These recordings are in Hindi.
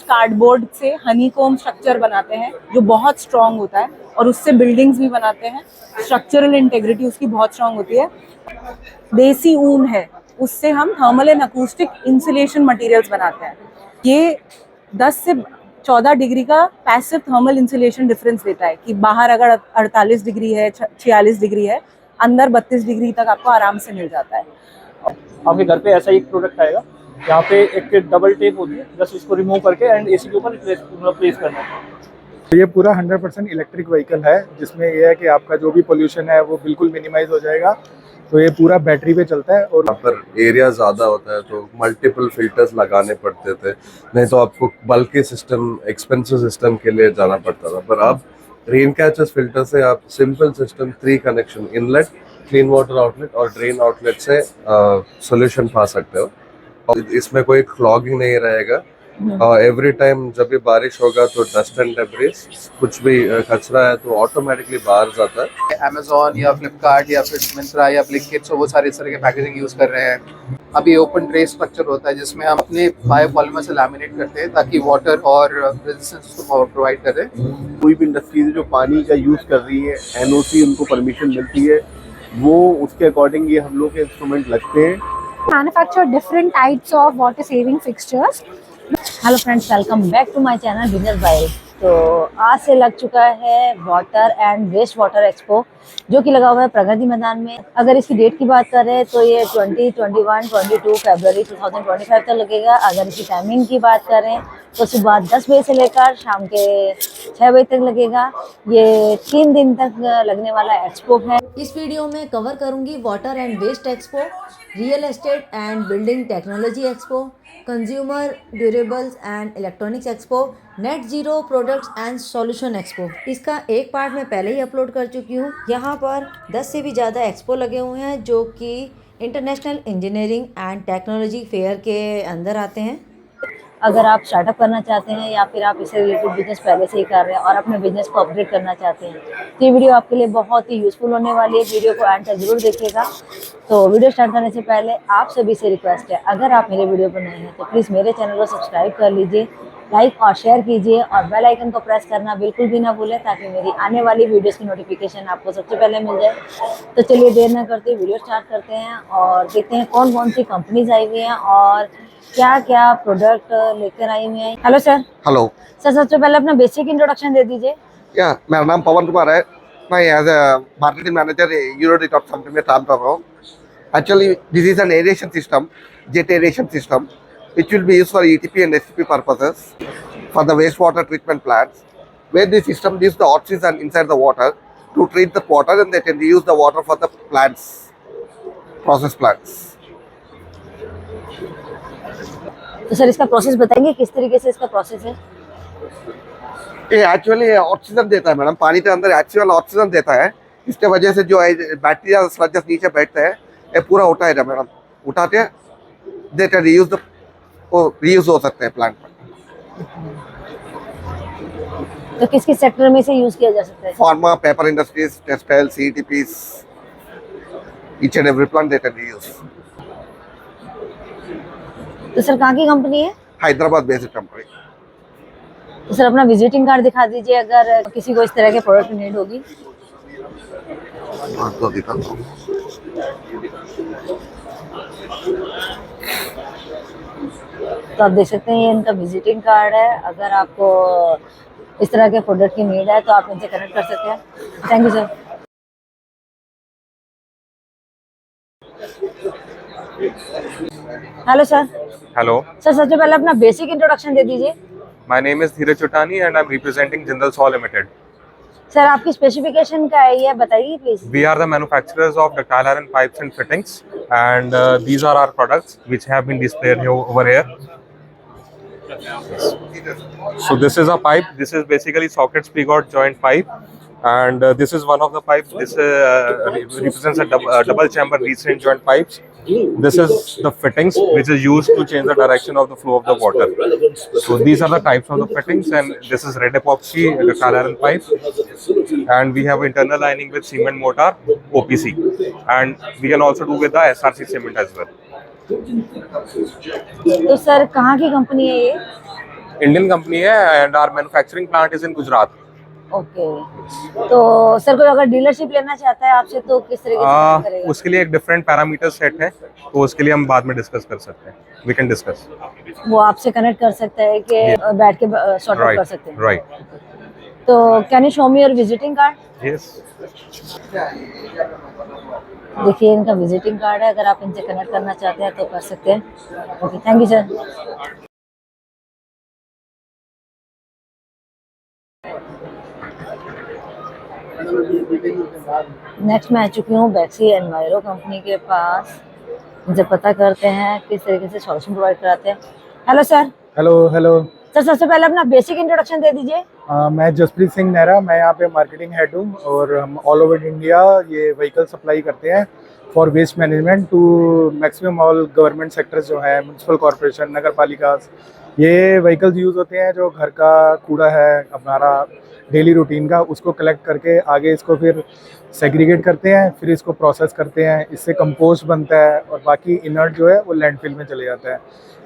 कार्डबोर्ड से हनीकॉम्ब स्ट्रक्चर बनाते हैं जो बहुत स्ट्रॉन्ग होता है, और उससे बिल्डिंग्स भी बनाते हैं। स्ट्रक्चरल इंटेग्रिटी उसकी बहुत स्ट्रॉन्ग होती है। देसी ऊन है, उससे हम thermal and acoustic insulation materials बनाते हैं। ये 10 से 14 डिग्री का पैसिव थर्मल इंसुलेशन डिफरेंस देता है कि बाहर अगर 48 डिग्री है, 46 डिग्री है, अंदर 32 डिग्री तक आपको आराम से मिल जाता है। आपके घर पे ऐसा एक प्रोडक्ट आएगा, यहाँ पे एक डबल टेप होती है, जस्ट इसको रिमूव करके एंड एसी के ऊपर प्लेस करना है। तो ये पूरा 100% इलेक्ट्रिक व्हीकल है, जिसमें ये है कि आपका जो भी पोल्यूशन है वो बिल्कुल मिनिमाइज हो जाएगा। तो ये पूरा बैटरी पे चलता है और यहाँ पर एरिया ज़्यादा होता है तो मल्टीपल फिल्टर्स लगाने पड़ते थे, नहीं तो आपको बल्कि सिस्टम, एक्सपेंसिव सिस्टम के लिए जाना पड़ता था। पर अब रेन कैचर्स फिल्टर से आप simple system 3 connection, inlet, clean water outlet और ड्रेन आउटलेट से सोल्यूशन पा सकते हो। और इसमें कोई क्लॉगिंग नहीं रहेगा। एवरी टाइम जब भी बारिश होगा तो डस्ट एंड डेब्रिस, कुछ भी कचरा है तो ऑटोमेटिकली बाहर जाता है। अमेजोन या फ्लिपकार्ट या फिर मिंत्रा या ब्लिंकिट, वो सारे इस तरह के पैकेजिंग यूज़ कर रहे हैं। अभी ओपन ट्रे स्ट्रक्चर होता है जिसमें हम अपने बायोपॉलीमर से लैमिनेट करते हैं ताकि वाटर और रेजिस्टेंस को प्रोवाइड करें। कोई भी इंडस्ट्रीज जो पानी का यूज़ कर रही है, एनओसी उनको परमिशन मिलती है, वो उसके अकॉर्डिंग ये हम लोग के इंस्ट्रूमेंट लगते हैं। Manufacture different types of water saving fixtures. Hello friends, welcome back to my channel business bye. तो आज से लग चुका है water and waste water expo, जो कि लगा हुआ है प्रगति मैदान में। अगर इसकी डेट की बात करें तो ये 20, 21, 22 फरवरी 2025 तक लगेगा। अगर इसकी टाइमिंग की बात करें तो सुबह 10 बजे से लेकर शाम के 6 बजे तक लगेगा। ये 3 दिन तक लगने वाला एक्सपो है। इस वीडियो में कवर करूंगी water and waste expo, real estate and building technology expo, consumer durables and electronics expo, net zero products and solution expo. इसका एक पार्ट मैं पहले ही अपलोड कर चुकी हूँ। यहाँ पर 10 से भी ज़्यादा एक्सपो लगे हुए हैं जो कि international engineering and technology fair के अंदर आते हैं। अगर आप स्टार्टअप करना चाहते हैं या फिर आप इससे रिलेटेड बिजनेस पहले से ही कर रहे हैं और अपने बिजनेस को अपग्रेड करना चाहते हैं तो ये वीडियो आपके लिए बहुत ही यूज़फुल होने वाली है। वीडियो को एंड तक जरूर देखिएगा। तो वीडियो स्टार्ट करने से पहले आप सभी से रिक्वेस्ट है, अगर आप मेरे वीडियो पर नए हैं तो प्लीज़ मेरे चैनल को सब्सक्राइब कर लीजिए, लाइक और शेयर कीजिए और बेल आइकन को प्रेस करना बिल्कुल भी ना भूलें ताकि मेरी आने वाली वीडियोस की नोटिफिकेशन आपको सबसे पहले मिल जाए। तो चलिए देर ना करते वीडियो स्टार्ट करते हैं और देखते हैं कौन कौन सी कंपनीज आई हुई हैं और क्या क्या प्रोडक्ट लेकर आई हुई हैं। Hello sir. हेलो सर, सबसे पहले अपना बेसिक इंट्रोडक्शन दे दीजिए। या मेरा नाम पवन कुमार है। मैं एज अ मार्केटिंग मैनेजर यूरोडिटॉप कंपनी में काम कर रहा हूँ। Actually this is an aeration system, jet aeration system, which will be used for ETP and STP purposes for the wastewater treatment plants, where the system uses the oxygen inside the water to treat the water and they can use the water for the plants, process plants. तो सर इसका प्रोसेस बताएंगे, किस तरीके से इसका प्रोसेस है? ये एक्चुअली ऑक्सीजन देता है मैडम, पानी के अंदर एक्चुअल ऑक्सीजन देता है। इसके वजह से जो बैक्टीरिया स्लजस नीचे बैठते हैं ये पूरा उठाएगा मैडम, उठाते हैं they can reuse the, reuse हो सकते हैं प्लांट पर। तो किस किस सेक्टर में से यूज किया जा सकता है? Pharma, paper industries, textile, CETPs, each and every plant they can reuse. तो सर कहाँ की कंपनी है? Hyderabad based company. तो सर अपना विजिटिंग कार्ड दिखा दीजिए अगर किसी को इस तरह के प्रोडक्ट नीड होगी। तो दिखाता हूँ। तो आप देख सकते हैं ये इनका विजिटिंग कार्ड है। अगर आपको इस तरह के प्रोडक्ट की नीड है तो आप इनसे कनेक्ट कर सकते हैं। Thank you sir. Hello sir. Hello sir, सबसे पहले अपना बेसिक इंट्रोडक्शन दे दीजिए। My name is Dheeraj Chutani and I am representing Jindal Saw Limited. Sir आपकी स्पेसिफिकेशन क्या है ये बताइए please. We are the manufacturers of ductile iron pipes and fittings, and these are our products which have been displayed here over here. So this is a pipe. This is basically socket spigot joint pipe, and this is one of the pipes. This represents a double chamber recent joint pipes. This is the fittings which is used to change the direction of the flow of the water. So these are the types of the fittings, and this is red epoxy ductile iron pipe, and we have internal lining with cement mortar, OPC, and we can also do with the SRC cement as well. तो सर कहाँ की कंपनी है ये? इंडियन कंपनी है and our manufacturing plant is in Gujarat. Okay, तो सर कोई अगर डीलरशिप लेना चाहता है आपसे तो किस तरीके से करेगा? उसके लिए एक डिफरेंट पैरामीटर सेट है, तो उसके लिए हम बाद में डिस्कस कर सकते हैं, वी कैन डिस्कस। वो आपसे कनेक्ट कर सकता है कि बैठ के सॉर्ट आउट कर सकते हैं। राइट। तो can you show me your visiting card? Yes, देखिए इनका विजिटिंग कार्ड है, अगर आप इनसे कनेक्ट करना चाहते हैं तो कर सकते हैं। Okay, thank you sir. Next मैं आ चुकी हूँ बैक्सी एनवायरो कंपनी के पास। मुझे पता करते हैं किस तरीके से सॉल्यूशन प्रोवाइड कराते हैं। Hello sir. Hello hello sir सबसे पहले अपना बेसिक इंट्रोडक्शन दे दीजिए। मैं जसप्रीत सिंह नेहरा, मैं यहाँ पे मार्केटिंग हेड हूँ और हम ऑल ओवर इंडिया ये व्हीकल सप्लाई करते हैं for waste management to maximum all government sectors जो है, म्यूनसिपल कॉरपोरेशन, नगर पालिका। ये व्हीकल्स यूज़ होते हैं जो घर का कूड़ा है हमारा डेली रूटीन का, उसको कलेक्ट करके आगे इसको फिर सेग्रीगेट करते हैं, फिर इसको प्रोसेस करते हैं, इससे कंपोस्ट बनता है और बाकी इनर्ट जो है वो लैंडफिल में चले जाता है।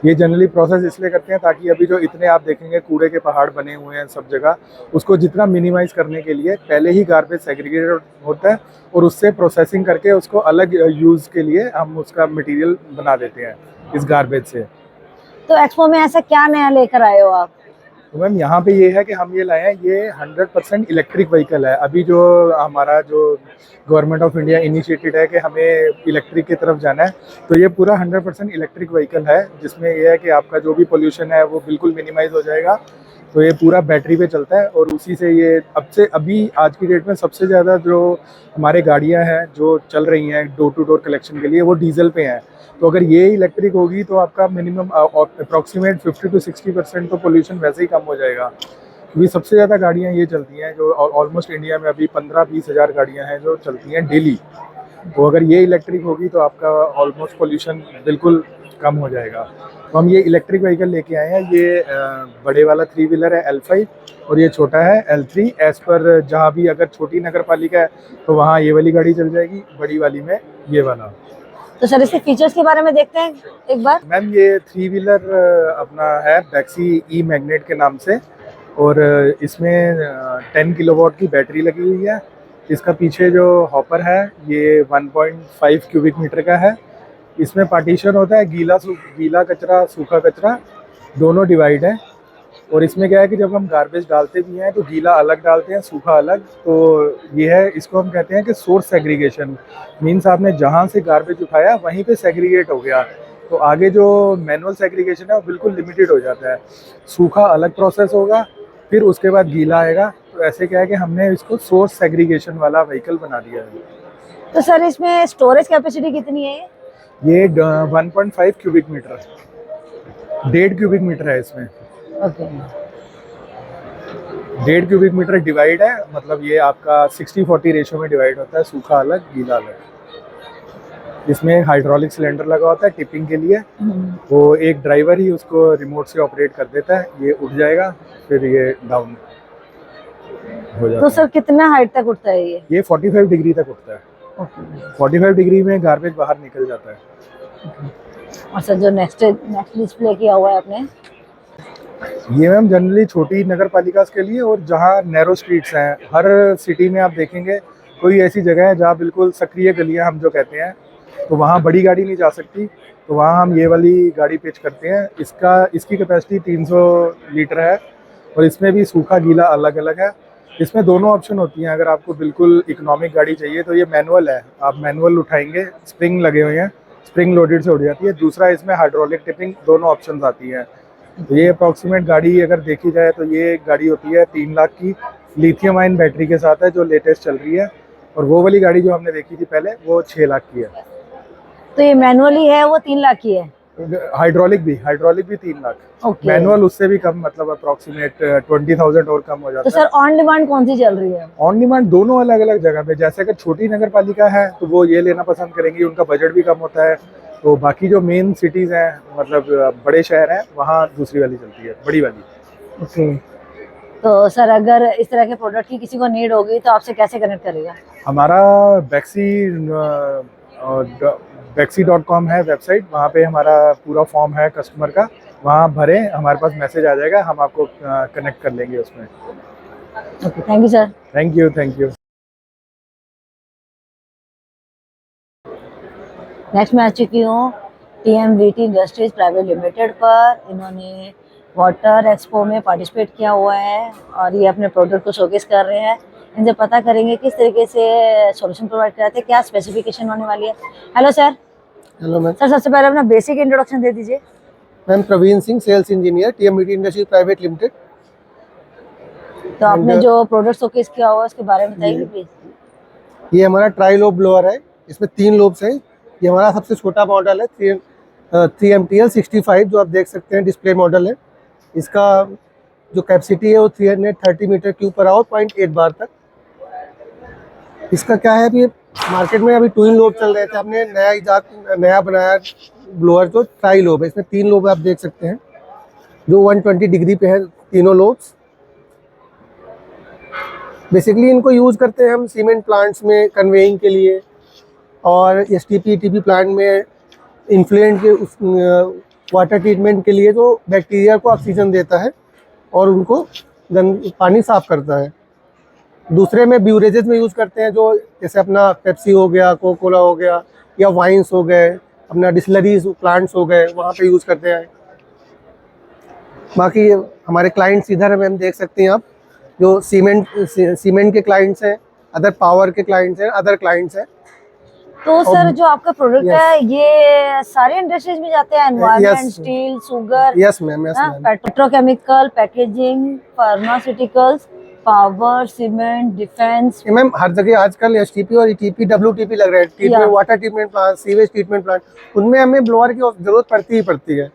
ये जनरली प्रोसेस इसलिए करते हैं ताकि अभी जो इतने आप देखेंगे कूड़े के पहाड़ बने हुए हैं सब जगह, उसको जितना मिनिमाइज़ करने के लिए पहले ही गार्बेज सेग्रीगेट होता है और उससे प्रोसेसिंग करके उसको अलग यूज़ के लिए हम उसका मटेरियल बना देते हैं इस गार्बेज से। तो एक्सपो में ऐसा क्या नया लेकर आए हो आप? तो मैम यहाँ पे ये है कि हम ये लाए हैं, ये 100% इलेक्ट्रिक व्हीकल है। अभी जो हमारा जो गवर्नमेंट ऑफ इंडिया इनिशिएटेड है कि हमें इलेक्ट्रिक की तरफ जाना है, तो ये पूरा 100% इलेक्ट्रिक व्हीकल है, जिसमें ये है कि आपका जो भी पोल्यूशन है वो बिल्कुल मिनिमाइज हो जाएगा। तो ये पूरा बैटरी पे चलता है और उसी से ये अभी आज की डेट में सबसे ज़्यादा जो हमारे गाड़ियाँ हैं जो चल रही हैं डोर टू डोर कलेक्शन के लिए, वो डीजल पे हैं। तो अगर ये इलेक्ट्रिक होगी तो आपका मिनिमम अप्रॉक्सीमेट 50 to 60% तो पोल्यूशन वैसे ही कम हो जाएगा, क्योंकि सबसे ज़्यादा गाड़ियाँ ये चलती हैं जो ऑलमोस्ट इंडिया में अभी 15-20 हज़ार गाड़ियाँ हैं जो चलती हैं डेली। तो अगर ये इलेक्ट्रिक होगी तो आपका ऑलमोस्ट पोल्यूशन बिल्कुल कम हो जाएगा। तो हम ये इलेक्ट्रिक व्हीकल लेके आए हैं। ये बड़े वाला 3 व्हीलर है L5 और ये छोटा है L3। एज़ पर जहाँ भी अगर छोटी नगर पालिका है तो वहाँ ये वाली गाड़ी चल जाएगी, बड़ी वाली में ये वाला। तो सर इसके फीचर्स के बारे में देखते हैं एक बार। मैम ये 3 व्हीलर अपना है बैक्सी ई मैग्नेट के नाम से और इसमें 10 किलोवाट की बैटरी लगी हुई है। इसका पीछे जो हॉपर है ये 1.5 क्यूबिक मीटर का है। इसमें पार्टीशन होता है, गीला कचरा सूखा कचरा दोनों डिवाइड है। और इसमें क्या है कि जब हम गार्बेज डालते भी हैं तो गीला अलग डालते हैं, सूखा अलग। तो ये है, इसको हम कहते हैं कि सोर्स सेग्रीगेशन। मीन्स आपने जहाँ से गार्बेज उठाया वहीं पे सेग्रीगेट हो गया, तो आगे जो मैनुअल सेग्रीगेशन है वो बिल्कुल लिमिटेड हो जाता है। सूखा अलग प्रोसेस होगा, फिर उसके बाद गीला आएगा। तो ऐसे क्या है कि हमने इसको सोर्स सेग्रीगेशन वाला व्हीकल बना दिया है। तो सर इसमें स्टोरेज कैपेसिटी कितनी है? ये 1.5 क्यूबिक मीटर, 1.5 क्यूबिक मीटर है इसमें। ओके, 1.5 क्यूबिक मीटर डिवाइड है, मतलब ये आपका 60-40 रेशो में डिवाइड होता है, सूखा अलग गीला अलग। इसमें हाइड्रोलिक सिलेंडर लगा होता है टिपिंग के लिए, वो एक ड्राइवर ही उसको रिमोट से ऑपरेट कर देता है। ये उठ जाएगा फिर ये डाउन हो जाता तो सर कितना हाइट तक उठता है ये? ये 45 डिग्री तक उठता है। 45 डिग्री में गार्बेज बाहर निकल जाता है। और सर जो नेक्स्ट डिस्प्ले किया हुआ है आपने, ये मैम जनरली छोटी नगर पालिका के लिए और जहाँ नैरो स्ट्रीट्स हैं, हर सिटी में आप देखेंगे कोई ऐसी जगह है जहाँ बिल्कुल सक्रिय गलियाँ हम जो कहते हैं, तो वहाँ बड़ी गाड़ी नहीं जा सकती, तो वहाँ हम ये वाली गाड़ी पिच करते हैं। इसकी कैपेसिटी 300 लीटर है और इसमें भी सूखा गीला अलग अलग है। इसमें दोनों ऑप्शन होती हैं। अगर आपको बिल्कुल इकोनॉमिक गाड़ी चाहिए तो ये मैनुअल है, आप मैनुअल उठाएंगे, स्प्रिंग लगे हुए हैं, स्प्रिंग लोडेड से उठ जाती है। दूसरा इसमें हाइड्रोलिक टिपिंग, दोनों ऑप्शन आती हैं। तो ये अप्रॉक्सीमेट गाड़ी अगर देखी जाए तो ये गाड़ी होती है 3 लाख की, लिथियम आयन बैटरी के साथ है जो लेटेस्ट चल रही है। और वो वाली गाड़ी जो हमने देखी थी पहले वो 6 लाख की है। तो ये मैनुअली है वो 3 लाख की है। हाइड्रोलिक भी 3 लाख। ओके। मैनुअल उससे भी कम, मतलब अप्रॉक्सीमेट 20,000 और कम हो जाता तो है। सर ऑन डिमांड कौन सी चल रही है? ऑन डिमांड दोनों अलग अलग जगह पे, जैसे अगर छोटी नगर पालिका है तो वो ये लेना पसंद करेंगी, उनका बजट भी कम होता है। तो बाकी जो मेन सिटीज़ हैं, मतलब बड़े शहर हैं, वहाँ दूसरी वाली चलती है, बड़ी वाली। ओके। तो सर अगर इस तरह के प्रोडक्ट की किसी को नीड होगी तो आपसे कैसे कनेक्ट करेगा? हमारा Bexy.com है वेबसाइट, वहाँ पे हमारा पूरा फॉर्म है कस्टमर का, वहाँ भरें, हमारे पास मैसेज आ जाएगा, हम आपको कनेक्ट कर लेंगे उसमें। Okay, thank you sir. Thank you, thank you. Next मैं आ चुकी हूँ TMVT इंडस्ट्रीज प्राइवेट लिमिटेड पर। इन्होंने वाटर एक्सपो में पार्टिसिपेट किया हुआ है और ये अपने प्रोडक्ट को शोकेस कर रहे हैं। इनसे पता करेंगे किस तरीके से सॉल्यूशन प्रोवाइड कराते हैं, क्या स्पेसिफिकेशन होने वाली है। Hello sir. Hello ma'am. Sir सबसे पहले अपना बेसिक इंट्रोडक्शन दे दीजिए। Ma'am Praveen Singh, sales engineer, TMVT industries private limited. तो आपने जो प्रोडक्ट शोकेस किया हुआ है उसके बारे में बताइए प्लीज। ये हमारा ट्राई लोब ब्लोअर है, इसमें 3 लोब्स हैं। ये हमारा सबसे छोटा मॉडल है 3MTL 65, जो आप देख सकते हैं डिस्प्ले मॉडल है। इसका जो कैपेसिटी है वो 330 मीटर क्यूब पर आवर 0.8 बार तक। इसका क्या है, अभी मार्केट में अभी 2 लोब चल रहे थे, हमने नया बनाया ब्लोअर जो ट्राई लोब है। इसमें 3 लोब आप देख सकते हैं जो 120 डिग्री पे है, तीनों लोब्स। बेसिकली इनको यूज़ करते हैं हम सीमेंट प्लांट्स में कन्वेइंग के लिए, और STP ETP प्लांट में इन्फ्लुएंट के वाटर ट्रीटमेंट के लिए, जो बैक्टीरिया को ऑक्सीजन देता है और उनको पानी साफ करता है। दूसरे में ब्यूरेजेस में यूज़ करते हैं, जो जैसे अपना पेप्सी हो गया, कोका कोला हो गया, या वाइन्स हो गए, अपना डिस्लरीज प्लांट्स हो गए, वहाँ पे यूज़ करते हैं। बाकी हमारे क्लाइंट्स इधर में हम देख सकते हैं आप, जो सीमेंट के क्लाइंट्स हैं, अदर पावर के क्लाइंट्स हैं, अदर क्लाइंट्स हैं। तो सर जो आपका प्रोडक्ट है ये सारे इंडस्ट्रीज में जाते हैं, environment, steel, sugar, yes ma'am, yes ma'am. Petrochemical, packaging, pharmaceuticals, power, cement, defence. Ma'am हर जगह आजकल STP और ETP WTP लग रहे हैं, water treatment plant, sewage treatment plant, उनमें हमें ब्लोअर की जरूरत पड़ती ही पड़ती है।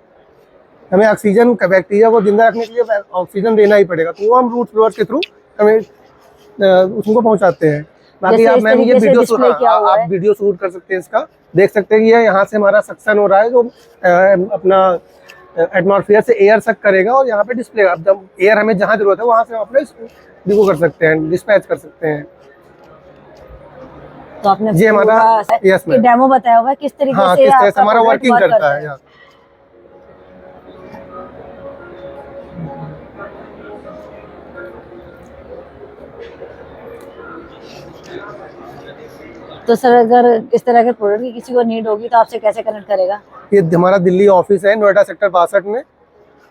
हमें ऑक्सीजन, बैक्टीरिया को जिंदा रखने के लिए ऑक्सीजन देना ही पड़ेगा, तो वो हम रूट ब्लोअर के थ्रू हमें उनको पहुंचाते हैं। बाकी आप मैम ये वीडियो शूट कर सकते हैं, इसका देख सकते हैं कि ये यहाँ से हमारा सक्शन हो रहा है, जो अपना एटमॉस्फेयर से एयर सक करेगा और यहाँ पे डिस्प्ले, अब जब एयर हमें जहाँ जरूरत है वहाँ से अपने डिस्पैच कर सकते हैं, डिस्पैच कर सकते हैं। तो आपने ये हमारा यस मैम डेमो बताया हुआ है किस तरीके से किस तरह से हमारा वर्किंग करता है। तो सर अगर इस तरह के प्रोडक्ट की किसी को नीड होगी तो आपसे कैसे कनेक्ट करेगा? ये हमारा दिल्ली ऑफिस है, नोएडा सेक्टर 62 में,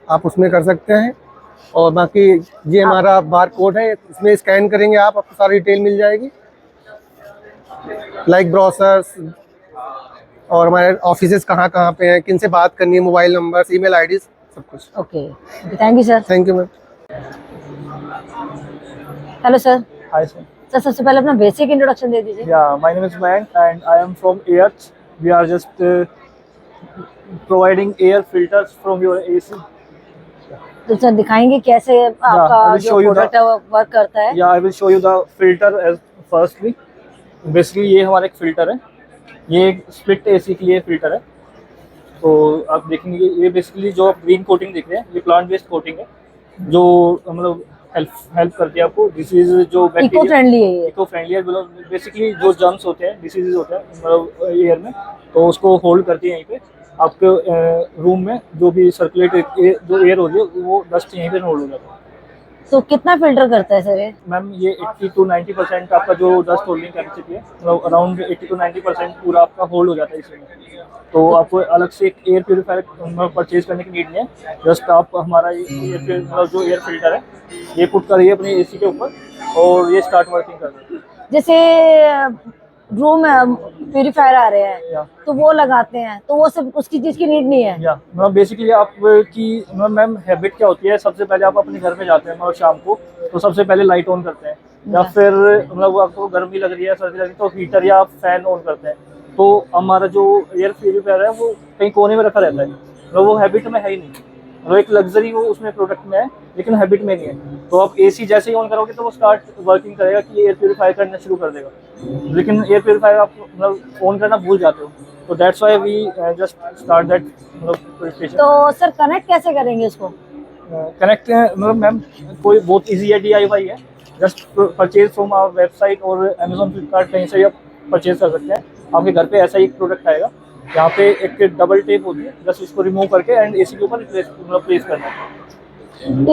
आप उसमें कर सकते हैं। और बाकी ये हमारा बार कोड है, इसमें स्कैन करेंगे आपको सारी डिटेल मिल जाएगी, लाइक ब्रोशर्स और हमारे ऑफिसेज कहाँ पे हैं, किन से बात करनी है, मोबाइल नंबर, ईमेल आईडी, सब कुछ। Okay, thank you sir. Thank you ma'am. Hello sir. Hi sir. Sir सबसे पहले अपना बेसिक इंट्रोडक्शन दे दीजिए। My name is Mayank and I am from Airth. We are just providing air filters from your AC। तो सर दिखाएंगे कैसे आपका जो प्रोडक्ट है वो वर्क करता है? I will show you the filter as firstly. Basically ये हमारा एक फिल्टर है, ये एक स्प्लिट AC के लिए फिल्टर है। तो आप देखेंगे ये बेसिकली जो आप ग्रीन कोटिंग देख रहे हैं, ये प्लांट बेस्ड कोटिंग है, जो मतलब हेल्प करती है आपको डिसीज, जो इको फ्रेंडली है, ये इको फ्रेंडली है। बेसिकली जो जर्म्स होते हैं, डिसीजेज होते हैं मतलब एयर में, तो उसको होल्ड करती है यहीं पे आपके रूम में। जो भी सर्कुलेट जो एयर हो रही है वो डस्ट यहीं पे होल्ड हो जाता है। तो कितना फिल्टर करता है सर ये? मैम ये 80 to 90% आपका जो डस्ट होल्डिंग कैपेसिटी है, मतलब अराउंड 80 to 90% पूरा आपका होल्ड हो जाता है इसमें। तो आपको अलग से एक एयर प्योरीफायर परचेज करने की नीड नहीं है, जस्ट आप हमारा मतलब जो एयर फिल्टर है ये पुट करिए अपने AC के ऊपर और ये स्टार्ट वर्किंग कर रहे हैं। जैसे रूम प्यूरीफायर आ रहे हैं तो वो लगाते हैं, तो वो सब उसकी चीज की नीड नहीं है। मतलब बेसिकली आपकी मैम हैबिट क्या होती है, सबसे पहले आप अपने घर में जाते हैं मतलब शाम को, तो सबसे पहले लाइट ऑन करते हैं, या फिर मतलब आपको गर्मी लग रही है, सर्दी लग रही है, तो हीटर या फैन ऑन करते हैं। तो हमारा जो एयर प्यूरीफायर है वो कहीं कोने में रखा रहता है, मतलब वो हैबिट में है ही नहीं, मतलब एक लग्जरी वो उसमें प्रोडक्ट में है लेकिन हैबिट में नहीं है। तो आप AC जैसे ही ऑन करोगे तो वो स्टार्ट वर्किंग करेगा कि एयर प्यूरीफाई करना शुरू कर देगा, लेकिन एयर प्यूरीफायर आप मतलब ऑन करना भूल जाते हो। तो that's why we just start that मतलब प्यूरिफिकेशन। तो सर कनेक्ट कैसे करेंगे इसको? कनेक्ट मतलब मैम कोई बहुत इजी है, DIY है, just purchase from our website और Amazon, फ्लिपकार्ट, कहीं से भी आप परचेज कर सकते हैं। आपके घर पे ऐसा ही एक प्रोडक्ट आएगा यहाँ पे एक डबल टेप होती है, बस इसको रिमूव करके एंड एसी के ऊपर प्लेस करना है।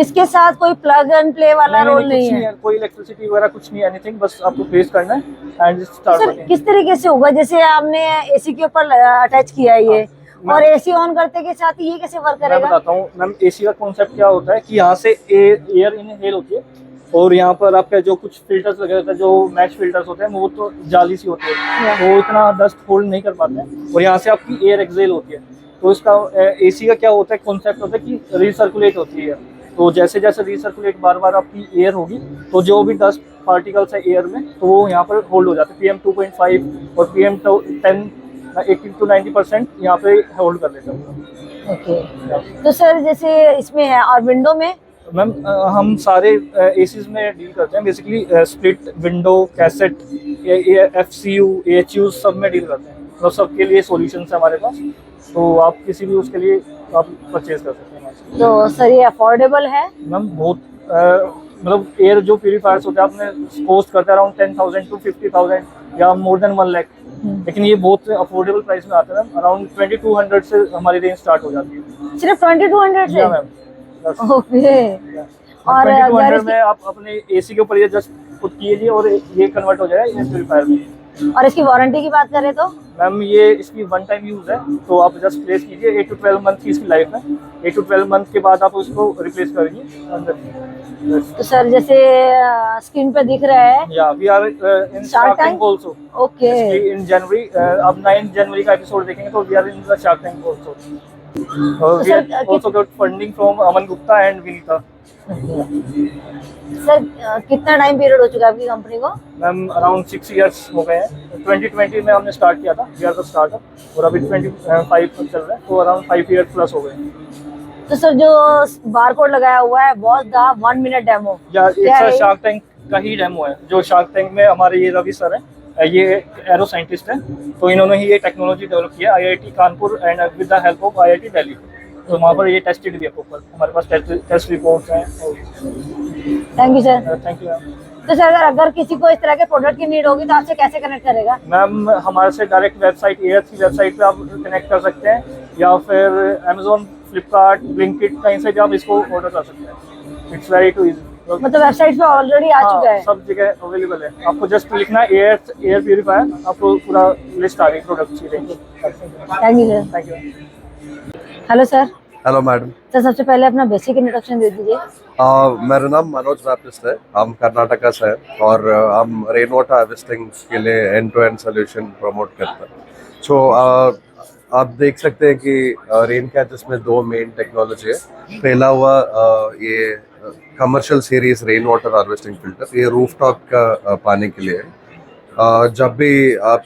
इसके साथ कोई प्लग एंड प्ले वाला रोल नहीं है? कोई इलेक्ट्रिसिटी वगैरह कुछ नहीं, एनीथिंग, बस आपको प्लेस करना है एंड स्टार्ट। सर किस तरीके से होगा, जैसे आपने एसी के ऊपर अटैच किया है ये, और एसी ऑन करते के साथ ये कैसे वर्क मैं करेगा? बताता हूँ मैम, एसी का कॉन्सेप्ट क्या होता है कि यहाँ से एयर इनहेल होती है और यहाँ पर आपका जो कुछ फिल्टर्स लगे होते हैं, जो मैच फिल्टर्स होते हैं, वो तो जाली सी होती है, तो इतना डस्ट होल्ड नहीं कर पाते हैं, और यहाँ से आपकी एयर एक्सेल होती है। तो इसका एसी का क्या होता है, कॉन्सेप्ट होता है कि रिसर्कुलेट होती है, तो जैसे जैसे रिसर्कुलेट बार बार आपकी एयर होगी तो जो भी डस्ट पार्टिकल्स है एयर में, तो वो यहाँ पर होल्ड हो जाते हैं। PM 2.5 और PM 10 80 to 90% यहाँ पे होल्ड कर लेते हैं। ओके, तो सर जैसे इसमें है, और विंडो में? मैम हम सारे एसीज में डील करते हैं, basically split window, cassette, FCU, AHU सब में डील करते हैं, मतलब सबके लिए सॉल्यूशन है हमारे पास, तो आप किसी भी उसके लिए आप परचेज कर सकते हैं। तो सर ये अफोर्डेबल है? मैम बहुत मतलब एयर जो प्यूरीफायर्स होते हैं आपने कॉस्ट करते हैं अराउंड 10,000 to 50,000 या मोर देन 1 लाख, लेकिन ये बहुत अफोर्डेबल प्राइस में आते हैं मैम, अराउंड 2200 से हमारी रेंज स्टार्ट हो जाती है। सिर्फ 2200 से? मैम ओके, और 2200 में आप अपने एसी के ऊपर ये जस्ट पुट कीजिए और ये कन्वर्ट हो जाएगा ये प्यूरीफायर में। और इसकी वारंटी की बात करें तो? मैम ये इसकी 1 टाइम यूज़ है, तो आप जस्ट प्लेस कीजिए, 8 to 12 मंथ की इसकी लाइफ है, 8 to 12 मंथ के बाद आप उसको रिप्लेस करिए। तो सर जैसे स्क्रीन पे दिख रहा है, या we are in Shark Tank also. Okay, in January, अब 9 जनवरी का एपिसोड देखेंगे तो we are in the Shark Tank also, और we also got funding from Aman Gupta and Vineeta. Sir कितना टाइम पीरियड हो चुका है आपकी कंपनी को? मैम अराउंड 6 इयर्स हो गए हैं, 2020 में हमने स्टार्ट किया था, वी आर द स्टार्टअप, और अभी 25 चल रहा है, तो अराउंड 5 ईयर प्लस हो गए। तो सर जो बारकोड लगाया हुआ है, वॉच द 1 मिनट डेमो, या एक शार्क टैंक का ही डेमो है, जो शार्क टैंक में हमारे ये रवि सर है, ये एरो साइंटिस्ट है, तो इन्होंने ही ये टेक्नोलॉजी डेवलप किया IIT Kanpur and with the help of IIT Delhi, तो वहाँ पर ये टेस्टेड भी है प्रॉपर, हमारे पास टेस्ट रिपोर्ट्स हैं। Thank you sir. Thank you ma'am. तो सर अगर किसी को इस तरह के प्रोडक्ट की नीड होगी तो आपसे कैसे कनेक्ट करेगा? मैम हमारे से डायरेक्ट वेबसाइट एयर की वेबसाइट पे आप कनेक्ट कर सकते हैं, या फिर Amazon, फ्लिपकार्ट, ब्लिंकिट, कहीं से भी आप इसको ऑर्डर कर सकते हैं। इट्स वेरी टू इजी, मतलब वेबसाइट पे ऑलरेडी आ चुका है? सब जगह अवेलेबल है, आपको जस्ट लिखना एयर प्यूरीफायर, आपको पूरा लिस्ट आ गई प्रोडक्ट की range. Thank you sir. Thank you. Hello sir. Hello madam. Sir सबसे पहले अपना बेसिक इंट्रोडक्शन दे दीजिए। मेरा नाम मनोज बैप्टिस्ट है, हम कर्नाटका से हैं और हम रेन वाटर हार्वेस्टिंग के लिए end to end solution promote करते हैं। सो आप देख सकते हैं कि रेन कैचेस में 2 मेन टेक्नोलॉजी है। पहला हुआ ये commercial series rain water harvesting filter, ये रूफटॉप का पानी के लिए है। जब भी आप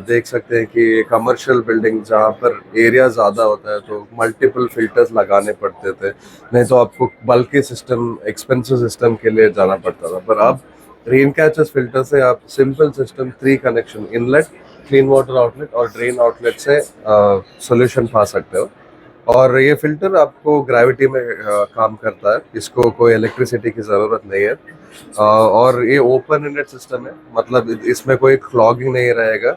देख सकते हैं कि कमर्शियल बिल्डिंग जहाँ पर एरिया ज़्यादा होता है तो मल्टीपल फिल्टर्स लगाने पड़ते थे, नहीं तो आपको बल्कि सिस्टम, एक्सपेंसिव सिस्टम के लिए जाना पड़ता था। पर अब रेन कैचेस फिल्टर से आप simple system 3 connection, inlet, clean water outlet और ड्रेन आउटलेट से सोल्यूशन पा सकते हो। और ये फिल्टर आपको ग्रेविटी में काम करता है, इसको कोई इलेक्ट्रिसिटी की ज़रूरत नहीं है, और ये ओपन एंडेड सिस्टम है, मतलब इसमें कोई क्लॉगिंग नहीं रहेगा।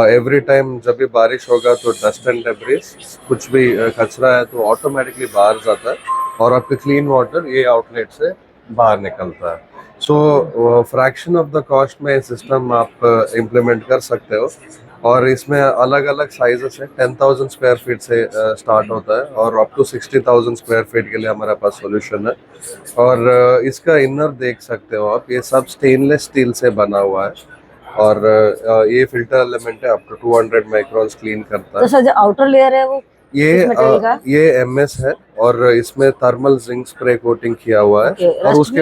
एवरी टाइम जब भी बारिश होगा तो डस्ट एंड डेब्रिस, कुछ भी कचरा है तो ऑटोमेटिकली बाहर जाता है और आपका क्लीन वाटर ये आउटलेट से बाहर निकलता है। सो फ्रैक्शन ऑफ द कॉस्ट में सिस्टम आप इम्प्लीमेंट कर सकते हो, और इसमें अलग अलग साइजेस है। 10,000 स्क्वायर फीट से स्टार्ट होता है और अप टू 60,000 स्क्वायर फीट के लिए हमारे पास सॉल्यूशन है। और इसका इनर देख सकते हो आप, ये सब स्टेनलेस स्टील से बना हुआ है, और ये फिल्टर एलिमेंट है, अप टू 200 माइक्रोन्स क्लीन करता है। तो सर जो आउटर लेयर है वो ये MS है, और इसमें थर्मल जिंक स्प्रे कोटिंग किया हुआ है, और उसके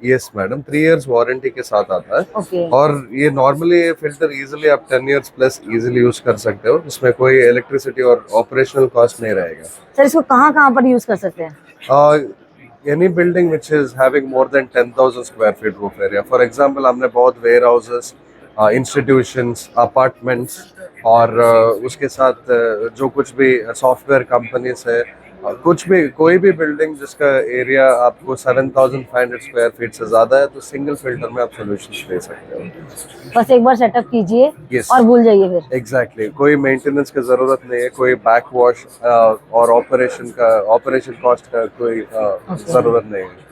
यस मैडम 3 इयर्स वारंटी के साथ आता है। और ये नॉर्मली ये फिल्टर इजीली आप 10 इयर्स प्लस इजीली यूज कर सकते हो, इसमें कोई इलेक्ट्रिसिटी और ऑपरेशनल कॉस्ट नहीं रहेगा। सर इसको कहाँ पर यूज कर सकते हैं? Any building which is having more than 10,000 square feet roof area, for example हमने बहुत वेयर हाउसेस, इंस्टीट्यूशंस, अपार्टमेंट्स और उसके साथ जो कुछ भी सॉफ्टवेयर कंपनीज है, कुछ भी कोई भी बिल्डिंग जिसका एरिया आपको 7,500 स्क्वायर फीट से ज्यादा है तो सिंगल फिल्टर में आप सॉल्यूशंस ले सकते हो। बस एक बार सेटअप कीजिए Yes. और भूल जाइए फिर। एग्जैक्टली कोई मेंटेनेंस की जरूरत नहीं है, कोई बैक वॉश और ऑपरेशन कॉस्ट का कोई जरूरत नहीं है।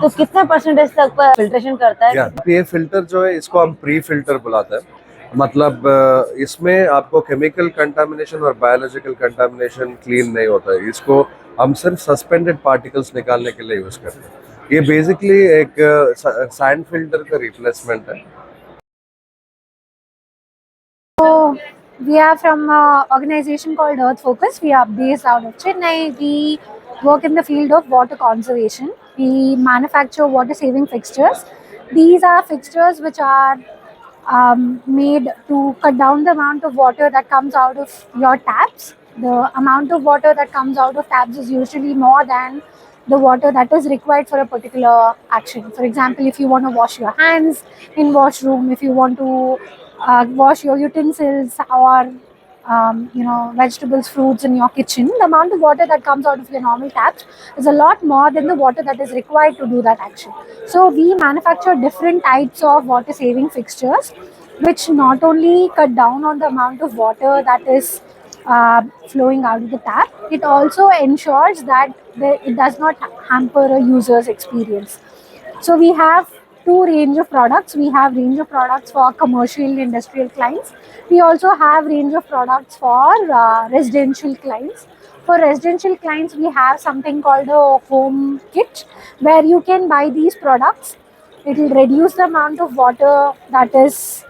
तो कितना परसेंटेज तक फिल्ट्रेशन करता है? ये फिल्टर जो है इसको हम प्री फिल्टर बुलाते हैं। मतलब इसमें आपको केमिकल कंटामिनेशन और बायोलॉजिकल कंटामिनेशन क्लीन नहीं होता है। इसको हम सिर्फ सस्पेंडेड पार्टिकल्स निकालने के लिए यूज करते हैं। ये बेसिकली एक सैंड फिल्टर का रिप्लेसमेंट है। We are from an organization called Earth Focus. We are based out of Chennai. We work in the field of water conservation. We manufacture water saving fixtures. These are fixtures which are made to cut down the amount of water that comes out of your taps. The amount of water that comes out of taps is usually more than the water that is required for a particular action. For example, if you want to wash your hands in washroom, if you want to wash your utensils or vegetables, fruits in your kitchen, the amount of water that comes out of your normal taps is a lot more than the water that is required to do that action. So we manufacture different types of water saving fixtures which not only cut down on the amount of water that is flowing out of the tap, it also ensures that it does not hamper a user's experience. So we have two range of products. We have range of products for commercial industrial clients. We also have range of products for residential clients. For residential clients, we have something called a home kit where you can buy these products. It will reduce the amount of water that is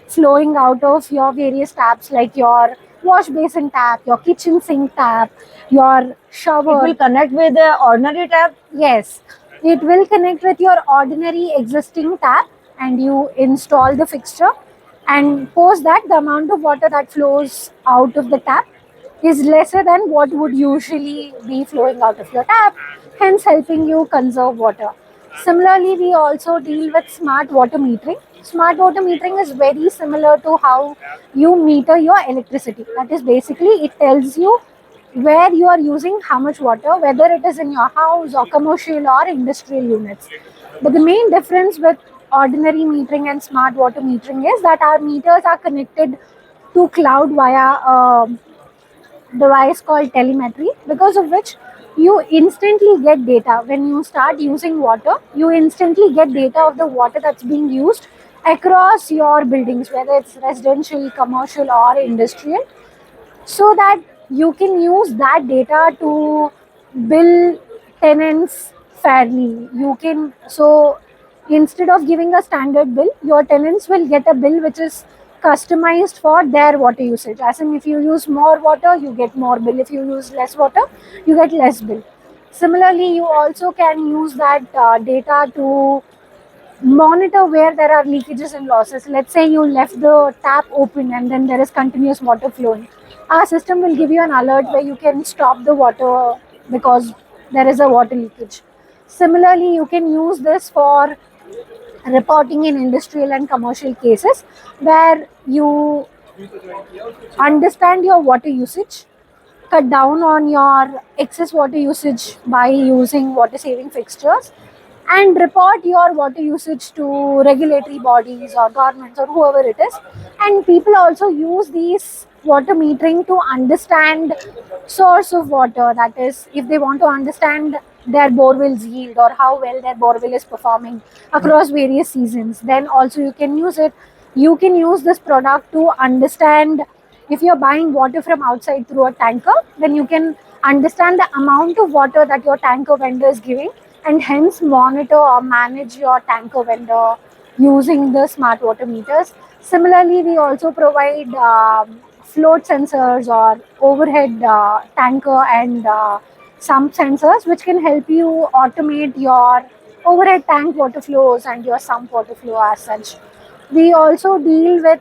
flowing out of your various taps, like your wash basin tap, your kitchen sink tap, your shower. It will connect with the ordinary tap? Yes. It will connect with your ordinary existing tap and you install the fixture, and post that the amount of water that flows out of the tap is lesser than what would usually be flowing out of your tap, hence helping you conserve water. Similarly, we also deal with smart water metering. Smart water metering is very similar to how you meter your electricity. That is basically, it tells you where you are using how much water, whether it is in your house or commercial or industrial units. But the main difference with ordinary metering and smart water metering is that our meters are connected to cloud via a device called telemetry, because of which you instantly get data. When you start using water, you instantly get data of the water that's being used across your buildings, whether it's residential, commercial or industrial, so that you can use that data to bill tenants fairly. You can, so instead of giving a standard bill, your tenants will get a bill which is customized for their water usage. As in, if you use more water, you get more bill. If you use less water, you get less bill. Similarly, you also can use that data to monitor where there are leakages and losses. Let's say you left the tap open and then there is continuous water flowing. Our system will give you an alert where you can stop the water because there is a water leakage. Similarly, you can use this for reporting in industrial and commercial cases where you understand your water usage, cut down on your excess water usage by using water saving fixtures, and report your water usage to regulatory bodies or governments or whoever it is. And people also use these water metering to understand source of water. That is, if they want to understand their borewell's yield or how well their borewell is performing across various seasons, then also you can use it. You can use this product to understand, if you're buying water from outside through a tanker, then you can understand the amount of water that your tanker vendor is giving, and hence monitor or manage your tanker vendor using the smart water meters. Similarly, we also provide float sensors or overhead tanker and sump sensors, which can help you automate your overhead tank water flows and your sump water flow as such. We also deal with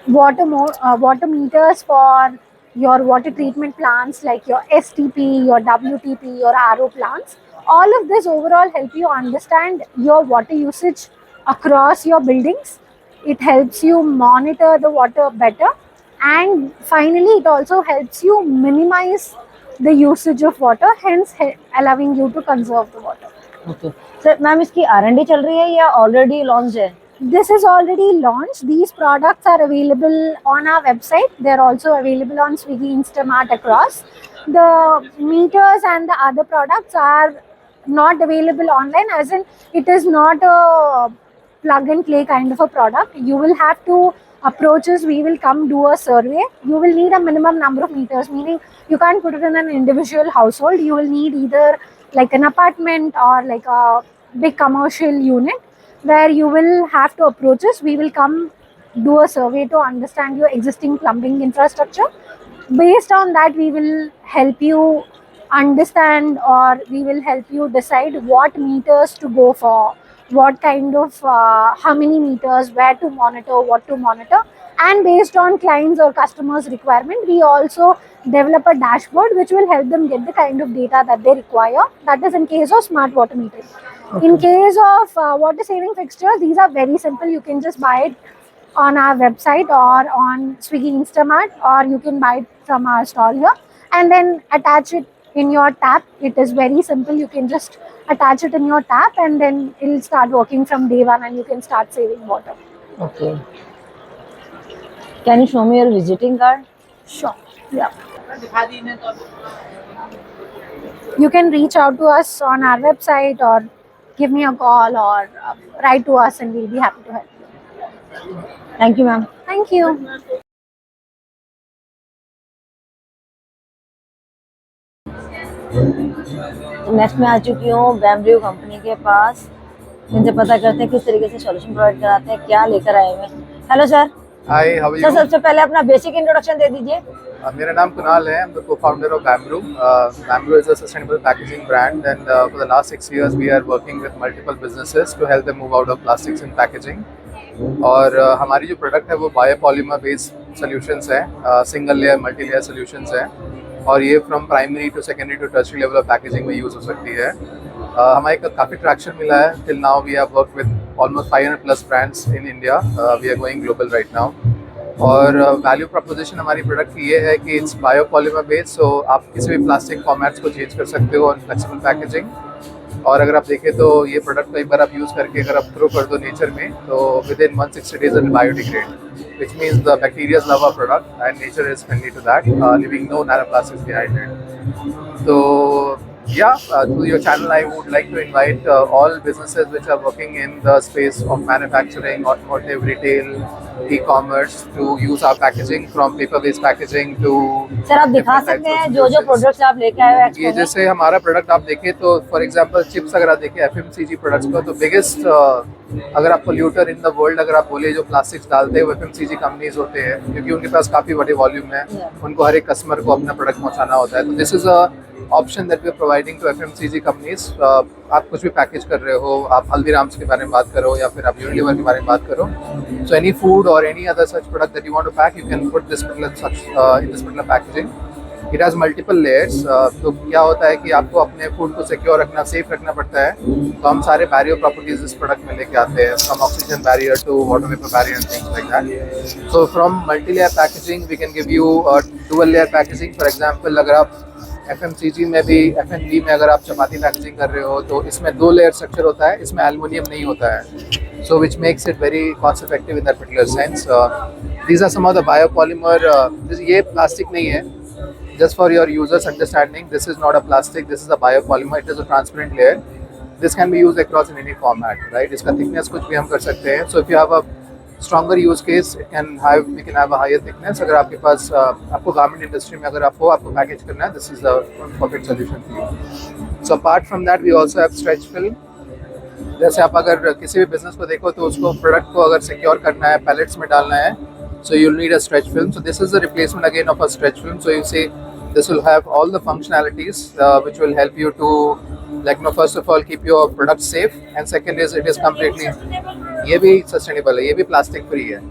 water meters for your water treatment plants, like your STP, your WTP, your RO plants. All of this overall help you understand your water usage across your buildings. It helps you monitor the water better, and finally it also helps you minimize the usage of water, hence allowing you to conserve the water. Okay sir, ma'am इसकी R&D चल रही है या ऑलरेडी लॉन्च है? This is already launched. These products are available on our website. They're also available on Swiggy, Instamart across. The meters and the other products are not available online, as in it is not a plug and play kind of a product. You will have to approach us. We will come do a survey. You will need a minimum number of meters, meaning you can't put it in an individual household. You will need either like an apartment or like a big commercial unit where you will have to approach us. We will come do a survey to understand your existing plumbing infrastructure. Based on that, we will help you understand, or we will help you decide what meters to go for, what kind of how many meters, where to monitor, what to monitor. And based on clients or customers requirement, we also develop a dashboard which will help them get the kind of data that they require. That is in case of smart water metering. Okay. In case of water saving fixtures, these are very simple. You can just buy it on our website or on Swiggy Instamart, or you can buy it from our stall here and then attach it in your tap. It is very simple. You can just attach it in your tap and then it will start working from day one and you can start saving water. Okay. Can you show me your visiting card? Sure. Yeah. You can reach out to us on our website or give me a call or write to us and we'll be happy to help you. Thank you, ma'am. Thank you. Next में आ चुकी हूँ बैम्ब्रू कंपनी के पास। इनसे पता करते हैं किस तरीके से सॉल्यूशन प्रोवाइड कराते हैं, क्या लेकर आए हुए। Hello sir. Hi, how are you? Sir सबसे पहले अपना बेसिक इंट्रोडक्शन दे दीजिए। मेरा नाम कुणाल है। I'm the co-founder of Bamboo. Bamboo is a sustainable packaging brand, and for the last 6 years we are working with multiple businesses to help them move out of plastics in packaging. और हमारी जो प्रोडक्ट है वो बायोपॉलीमर बेस्ड सॉल्यूशंस है, single layer multi layer solutions है, और ये from primary to secondary to tertiary level of packaging में यूज़ हो सकती है। हमारे काफ़ी ट्रैक्शन मिला है। Till now we have work with almost 500+ brands in India. We are going global right now. और वैल्यू प्रपोजिशन हमारी प्रोडक्ट की ये है कि इट्स बायोपॉलीमर बेस्ड, सो आप किसी भी प्लास्टिक फॉर्मेट्स को चेंज कर सकते हो और फ्लेक्सिबल पैकेजिंग। और अगर आप देखें तो ये प्रोडक्ट को एक बार आप यूज़ करके अगर आप थ्रो कर दो नेचर में, तो with in 160 days it will biodegrade, which means the bacteria love our product and nature is friendly to that, leaving no nanoplastics behind it. So yeah, through your channel I would like to invite all businesses which are working in the space of manufacturing, automotive, retail, e-commerce to use our packaging, from paper-based packaging to। Sir आप दिखा सकते हैं जो जो प्रोडक्ट्स आप लेके आए हो? ये जैसे हमारा प्रोडक्ट आप देखें तो फॉर एग्जांपल चिप्स अगर आप देखें FMCG प्रोडक्ट्स को, तो बिगेस्ट अगर आप पोल्यूटर इन द वर्ल्ड अगर आप बोले जो प्लास्टिक्स डालते हैं वो FMCG कंपनीज होते हैं, क्योंकि उनके पास काफ़ी बड़े वॉल्यूम है, उनको हर एक कस्टमर को अपना प्रोडक्ट पहुँचाना होता है। तो this is a option that we are providing to FMCG companies. आप कुछ भी पैकेज कर रहे हो, आप हल्दीराम्स के बारे में बात करो या फिर आप यूनिलीवर के बारे में बात करो, so any food or any other such product that you want to pack, you can put this particular in this particular packaging. It has multiple layers. तो क्या होता है कि आपको अपने फूड को सिक्योर रखना, सेफ रखना पड़ता है, तो हम सारे बैरियर प्रॉपर्टीज इस प्रोडक्ट में लेके आते हैं, from oxygen barrier to water vapour barrier and things like that. So from multi layer packaging we can give you dual layer packaging. For example अगर आप FMCG में भी, F&B में अगर आप चपाती पैकेजिंग कर रहे हो तो इसमें 2 लेयर स्ट्रक्चर होता है, इसमें एल्युमिनियम नहीं होता है, so which makes it very cost effective in that particular sense. These are some of the biopolymer, ये प्लास्टिक नहीं है, just for your users understanding, this is not a plastic, this is a biopolymer, it is a transparent layer. This can be used across in any format, right? इसका thickness कुछ भी हम कर सकते हैं, so if you have a stronger use case, we can have a higher thickness. अगर आपके पास आपको गारमेंट इंडस्ट्री में अगर आपको पैकेज करना है, this is the perfect solution for you. So apart from that, we also have stretch film. जैसे आप अगर किसी भी बिजनेस को देखो तो उसको प्रोडक्ट को अगर सिक्योर करना है, पैलेट्स में डालना है, so you'll need a stretch film. So this is the replacement again of a stretch film. So you see, this will have all the functionalities which will help you to, like, first of all keep your product safe, and second is it is completely, ये भी sustainable है, ये भी plastic free है.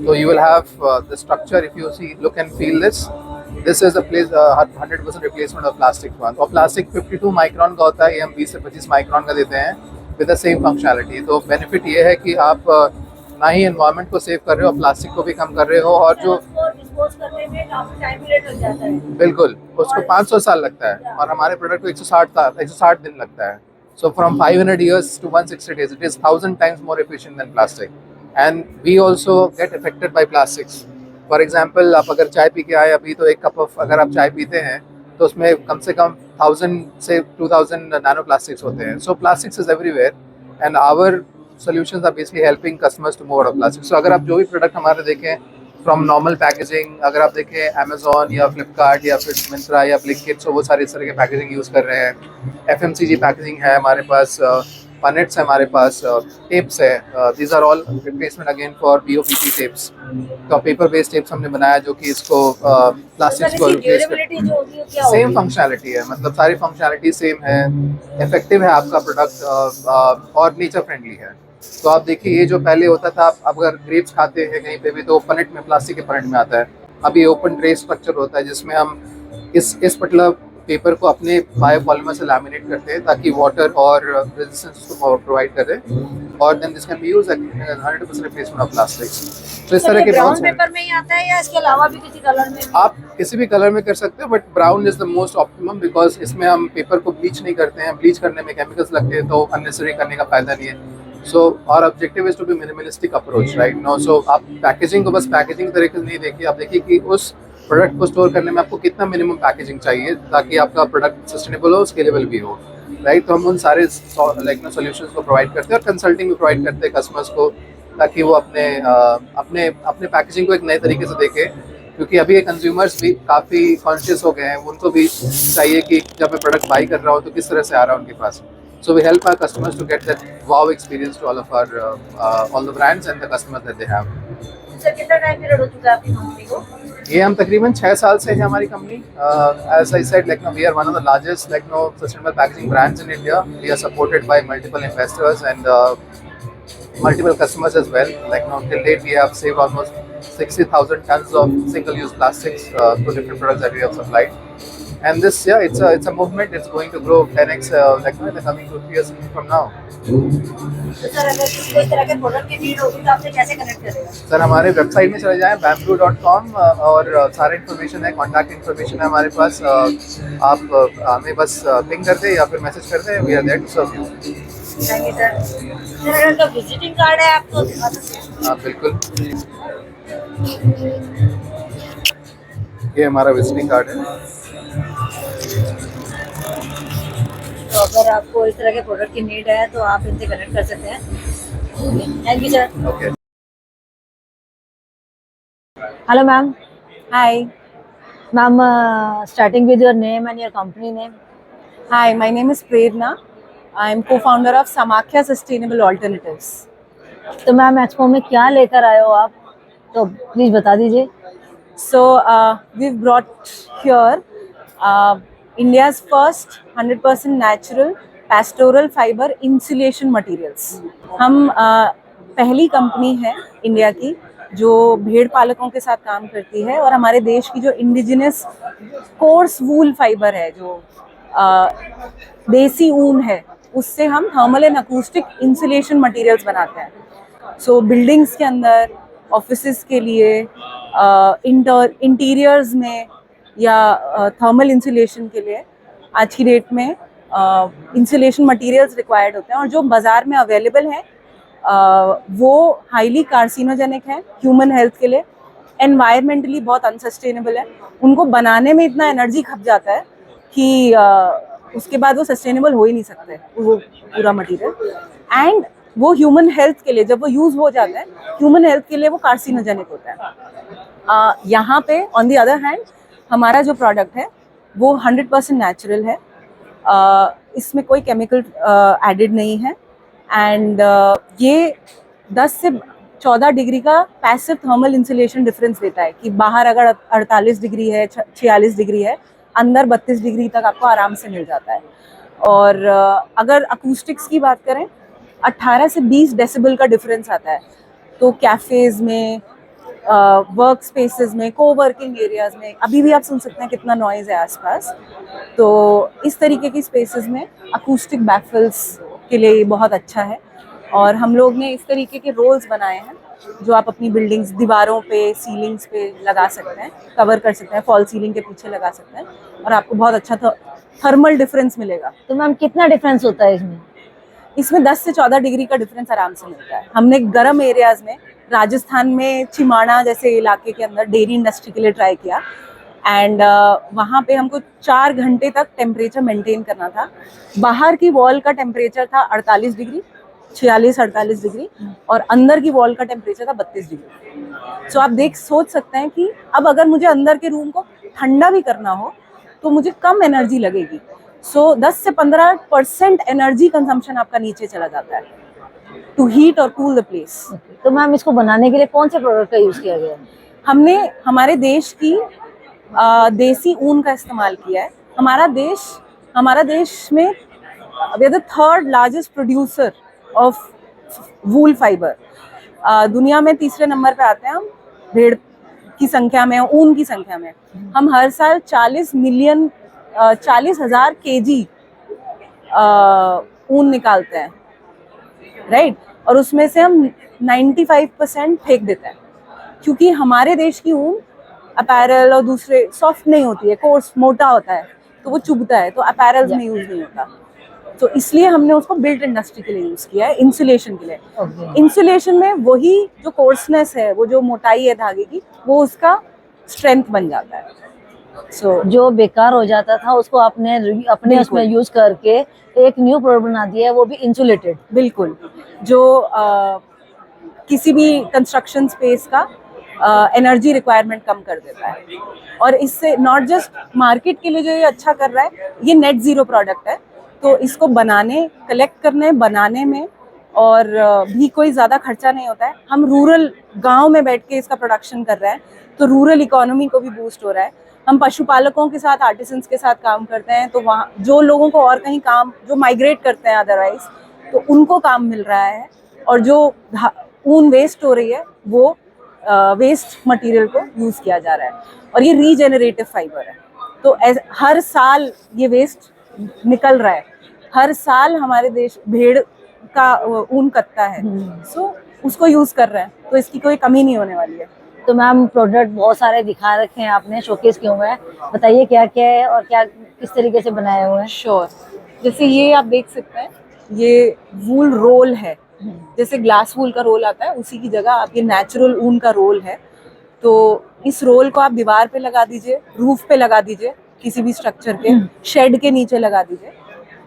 So you will have the structure, if you see, look and feel this is a 100% replacement of plastic one. और plastic 52 माइक्रॉन का होता है, ये हम 20 से 25 माइक्रॉन का देते हैं with the same functionality. तो बेनिफिट ये है कि आप ना ही एनवायरनमेंट को सेव कर रहे हो, प्लास्टिक को भी कम कर रहे हो, और जो पोस्ट करने में काफी टाइम लेट लग जाता है। बिल्कुल, उसको 500 साल लगता है और हमारे प्रोडक्ट को 160 दिन लगता है। So from 500 years to 160 days, it is 1000 times more efficient than plastic. And we also get affected by plastics. For example, आप अगर चाय पी के आए अभी, तो एक कप ऑफ अगर आप चाय पीते हैं तो उसमें कम से कम 1000 से 2000 नैनो प्लास्टिक्स होते हैं. So plastics is everywhere and our solutions are basically helping customers to move out of plastics. So अगर आप जो भी प्रोडक्ट हमारे देखें, फ्रॉम नॉर्मल पैकेजिंग, अगर आप देखें अमेजोन या फ्लिपकार्ट या फिर मिंत्रा या ब्लिंकिट, वो सारे इस तरह के पैकेजिंग यूज़ कर रहे हैं. FMCG पैकेजिंग है हमारे पास, पनेट्स है हमारे पास, टेप्स है. These are all replacement again for BOPP tapes. तो पेपर बेस्ड टेप्स हमने बनाया जो कि इसको प्लास्टिक्स को रिप्लेस कर. सेम फंक्शनैलिटी है, मतलब सारी फंक्शनैलिटी सेम है, इफेक्टिव है आपका प्रोडक्ट और नेचर फ्रेंडली है. तो आप देखिए, ये जो पहले होता था, आप अगर ग्रेप्स खाते हैं कहीं पे भी तो पनेट में, प्लास्टिक के पनेट में आता है. अब ये ओपन ट्रे स्ट्रक्चर होता है जिसमें हम इस पर्टिकुलर पेपर को अपने बायोपॉलिमर से लैमिनेट करते हैं ताकि वाटर और रेजिस्टेंस को प्रोवाइड करे, और then this can be used as 100% replacement of plastics. तो इस तरह के ब्राउन पेपर में ही आता है या इसके अलावा भी किसी कलर में? आप किसी भी कलर में कर सकते हो, but brown is the most optimum because इसमें हम पेपर को ब्लीच नहीं करते हैं. ब्लीच करने में केमिकल्स लगते हैं तो अननेसेसरी करने का फायदा नहीं है. So our objective is to be minimalistic approach, right? No, so आप पैकेजिंग को बस पैकेजिंग तरीके से नहीं देखिए, आप देखिए कि उस प्रोडक्ट को स्टोर करने में आपको कितना मिनिमम पैकेजिंग चाहिए ताकि आपका प्रोडक्ट सस्टेनेबल हो, स्केलेबल भी हो, राइट? तो हम उन सारे सॉल्यूशंस को प्रोवाइड करते हैं और कंसल्टिंग भी प्रोवाइड करते हैं कस्टमर्स को ताकि वो अपने पैकेजिंग को एक नए तरीके से देखें, क्योंकि अभी कंज्यूमर्स भी काफ़ी कॉन्शियस हो गए हैं. उनको भी चाहिए कि जब मैं प्रोडक्ट बाई कर रहा हूँ तो किस तरह से आ रहा है उनके पास. So we help our customers to get that wow experience to all of our all the brands and the customers that they have. Sir कितना टाइम पीरियड हो चुका है आपकी कंपनी को? ये हम तकरीबन 6 साल से है हमारी company. As I said, like, we are one of the largest sustainable packaging brands in India. We are supported by multiple investors and multiple customers as well. Like, till date we have saved almost 60,000 tons of single-use plastics to different products that we have supplied. And this, yeah, it's a movement. It's going to grow 10x in the coming 2-3 years from now. तो सर अगर किसी तरह के प्रोडक्ट की नीड होगी तो आपसे कैसे कनेक्ट करेगा? सर हमारे वेबसाइट में चले जाएं bamboo.com और सारे इन्फॉर्मेशन है, कॉन्टैक्ट इन्फॉर्मेशन है हमारे पास. आप हमें बस पिंग कर दें या फिर मैसेज कर दें. We are there to serve you. Thank you sir. Sir अगर का विजिटिंग कार्ड है आपको दिखा सकते हैं? हाँ बिल्कुल, ये हमारा विजिटिंग कार्ड है. तो अगर आपको इस तरह के प्रोडक्ट की नीड है तो आप इनसे कनेक्ट कर सकते हैं. Thank you sir. Okay. Hello ma'am. Hi. Ma'am, starting with your name and your company name. Hi, my name is Prerna. I am co-founder of Samakhya Sustainable Alternatives. तो मैम एक्सपो में क्या लेकर आए हो आप, तो प्लीज बता दीजिए. So we've brought here India's first 100% natural pastoral fiber insulation materials. हम पहली कंपनी है इंडिया की जो भेड़ पालकों के साथ काम करती है, और हमारे देश की जो इंडिजिनस कोर्स वूल फाइबर है, जो देसी ऊन है, उससे हम thermal and acoustic insulation materials बनाते हैं. सो बिल्डिंग्स के अंदर, ऑफिसेस के लिए, इंटीरियर्स में या थर्मल इंसुलेशन के लिए आज की डेट में इंसुलेशन मटेरियल्स रिक्वायर्ड होते हैं, और जो बाज़ार में अवेलेबल हैं वो हाईली कार्सिनोजेनिक है ह्यूमन हेल्थ के लिए, एनवायरमेंटली बहुत अनसस्टेनेबल है. उनको बनाने में इतना एनर्जी खप जाता है कि उसके बाद वो सस्टेनेबल हो ही नहीं सकते वो पूरा मटेरियल. एंड वो ह्यूमन हेल्थ के लिए जब वो यूज़ हो जाता है, ह्यूमन हेल्थ के लिए वो कार्सिनोजेनिक होता है. यहाँ पे ऑन द अदर हैंड हमारा जो प्रोडक्ट है वो 100% नेचुरल है. इसमें कोई केमिकल एडिड नहीं है. एंड ये 10 से 14 डिग्री का पैसिव थर्मल इंसुलेशन डिफरेंस देता है कि बाहर अगर 48 डिग्री है, 46 डिग्री है, अंदर 32 डिग्री तक आपको आराम से मिल जाता है. और अगर अकूस्टिक्स की बात करें, 18 से 20 डेसिबल का डिफरेंस आता है. तो कैफ़ेज़ में, वर्क स्पेसेस में, कोवर्किंग एरियाज़ में अभी भी आप सुन सकते हैं कितना नॉइज़ है आसपास. तो इस तरीके की स्पेसेस में अकूस्टिक बैफल्स के लिए बहुत अच्छा है. और हम लोग ने इस तरीके के रोल्स बनाए हैं जो आप अपनी बिल्डिंग्स दीवारों पे, सीलिंग्स पे लगा सकते हैं, कवर कर सकते हैं, फॉल सीलिंग के पीछे लगा सकते हैं और आपको बहुत अच्छा थर्मल डिफरेंस मिलेगा। तो मैम कितना डिफरेंस होता है इसमें? इसमें 10 से 14 डिग्री का डिफरेंस आराम से मिलता है। हमने गर्म एरियाज में, राजस्थान में चिमाड़ा जैसे इलाके के अंदर डेयरी इंडस्ट्री के लिए ट्राई किया एंड वहाँ पे हमको 4 घंटे तक टेम्परेचर मेंटेन करना था। बाहर की वॉल का टेम्परेचर था 48 डिग्री, 46-48 डिग्री और अंदर की वॉल का टेम्परेचर था 32 डिग्री। सो आप सोच सकते हैं कि अब अगर मुझे अंदर के रूम को ठंडा भी करना हो तो मुझे कम एनर्जी लगेगी। सो 10 से 15% एनर्जी कंजम्पशन आपका नीचे चला जाता है टू हीट और कूल द प्लेस। तो मैम इसको बनाने के लिए कौन से प्रोडक्ट का यूज किया गया है? हमने हमारे देश की देसी ऊन का इस्तेमाल किया है। हमारा देश में we are the 3rd largest producer of wool fibre. दुनिया में 3रे नंबर पे आते हैं हम भेड़ की संख्या में, ऊन की संख्या में। हम हर साल 40,000 केजी ऊन निकालते हैं, राइट? और उसमें से हम 95% फेंक देते हैं क्योंकि हमारे देश की ऊन अपैरल और दूसरे सॉफ्ट नहीं होती है, कोर्स मोटा होता है तो वो चुभता है, तो अपैरल्स में यूज नहीं होता। तो इसलिए हमने उसको बिल्ट इंडस्ट्री के लिए यूज किया है, इंसुलेशन के लिए। इंसुलेशन में वही जो कोर्सनेस है, वो जो मोटाई है धागे की, वो उसका स्ट्रेंथ बन जाता है। जो बेकार हो जाता था उसको आपने अपने उसमें यूज करके एक न्यू प्रोडक्ट बना दिया है, वो भी इंसुलेटेड। बिल्कुल, जो किसी भी कंस्ट्रक्शन स्पेस का एनर्जी रिक्वायरमेंट कम कर देता है। और इससे नॉट जस्ट मार्केट के लिए जो ये अच्छा कर रहा है, ये नेट जीरो प्रोडक्ट है, तो इसको कलेक्ट करने, बनाने में और भी कोई ज़्यादा खर्चा नहीं होता है। हम रूरल गांव में बैठ के इसका प्रोडक्शन कर रहे हैं, तो रूरल इकोनॉमी को भी बूस्ट हो रहा है। हम पशुपालकों के साथ, आर्टिसंस के साथ काम करते हैं, तो वहाँ जो लोगों को और कहीं काम, जो माइग्रेट करते हैं अदरवाइज, तो उनको काम मिल रहा है। और जो ऊन वेस्ट हो रही है, वो वेस्ट मटेरियल को यूज़ किया जा रहा है। और ये रीजेनरेटिव फाइबर है, तो हर साल ये वेस्ट निकल रहा है। हर साल हमारे देश भेड़ का ऊन कटता है, सो उसको यूज़ कर रहे हैं, तो इसकी कोई कमी नहीं होने वाली है। तो मैम प्रोडक्ट बहुत सारे दिखा रखे हैं आपने, शोकेस किए हुए हैं, बताइए क्या क्या है और क्या किस तरीके से बनाए हुए हैं? श्योर। जैसे ये आप देख सकते हैं, ये वूल रोल है। जैसे ग्लास वूल का रोल आता है, उसी की जगह आप ये नेचुरल ऊन का रोल है। तो इस रोल को आप दीवार पे लगा दीजिए, रूफ पे लगा दीजिए, किसी भी स्ट्रक्चर के शेड के नीचे लगा दीजिए,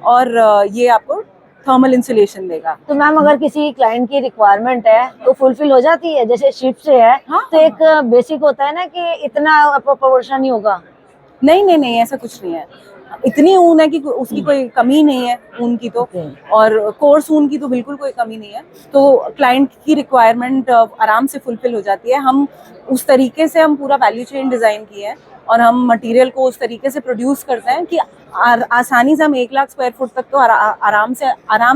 और ये आपको थर्मल इंसुलेशन देगा। तो मैम अगर किसी क्लाइंट की रिक्वायरमेंट है तो फुलफिल हो जाती है? जैसे शिफ्ट से है, हाँ, तो एक बेसिक होता है ना कि इतना प्रोपोर्शन ही होगा। नहीं, ऐसा कुछ नहीं है। इतनी ऊन है कि उसकी कोई कमी नहीं है ऊन की, तो और कोर्स ऊन की तो बिल्कुल कोई कमी नहीं है। तो क्लाइंट की रिक्वायरमेंट आराम से फुलफिल हो जाती है। हम उस तरीके से हम पूरा वैल्यू चेन डिज़ाइन किए हैं और हम मटेरियल को उस तरीके से प्रोड्यूस करते हैं कि आसानी से हम 1 लाख स्क्वायर फुट तक तो आराम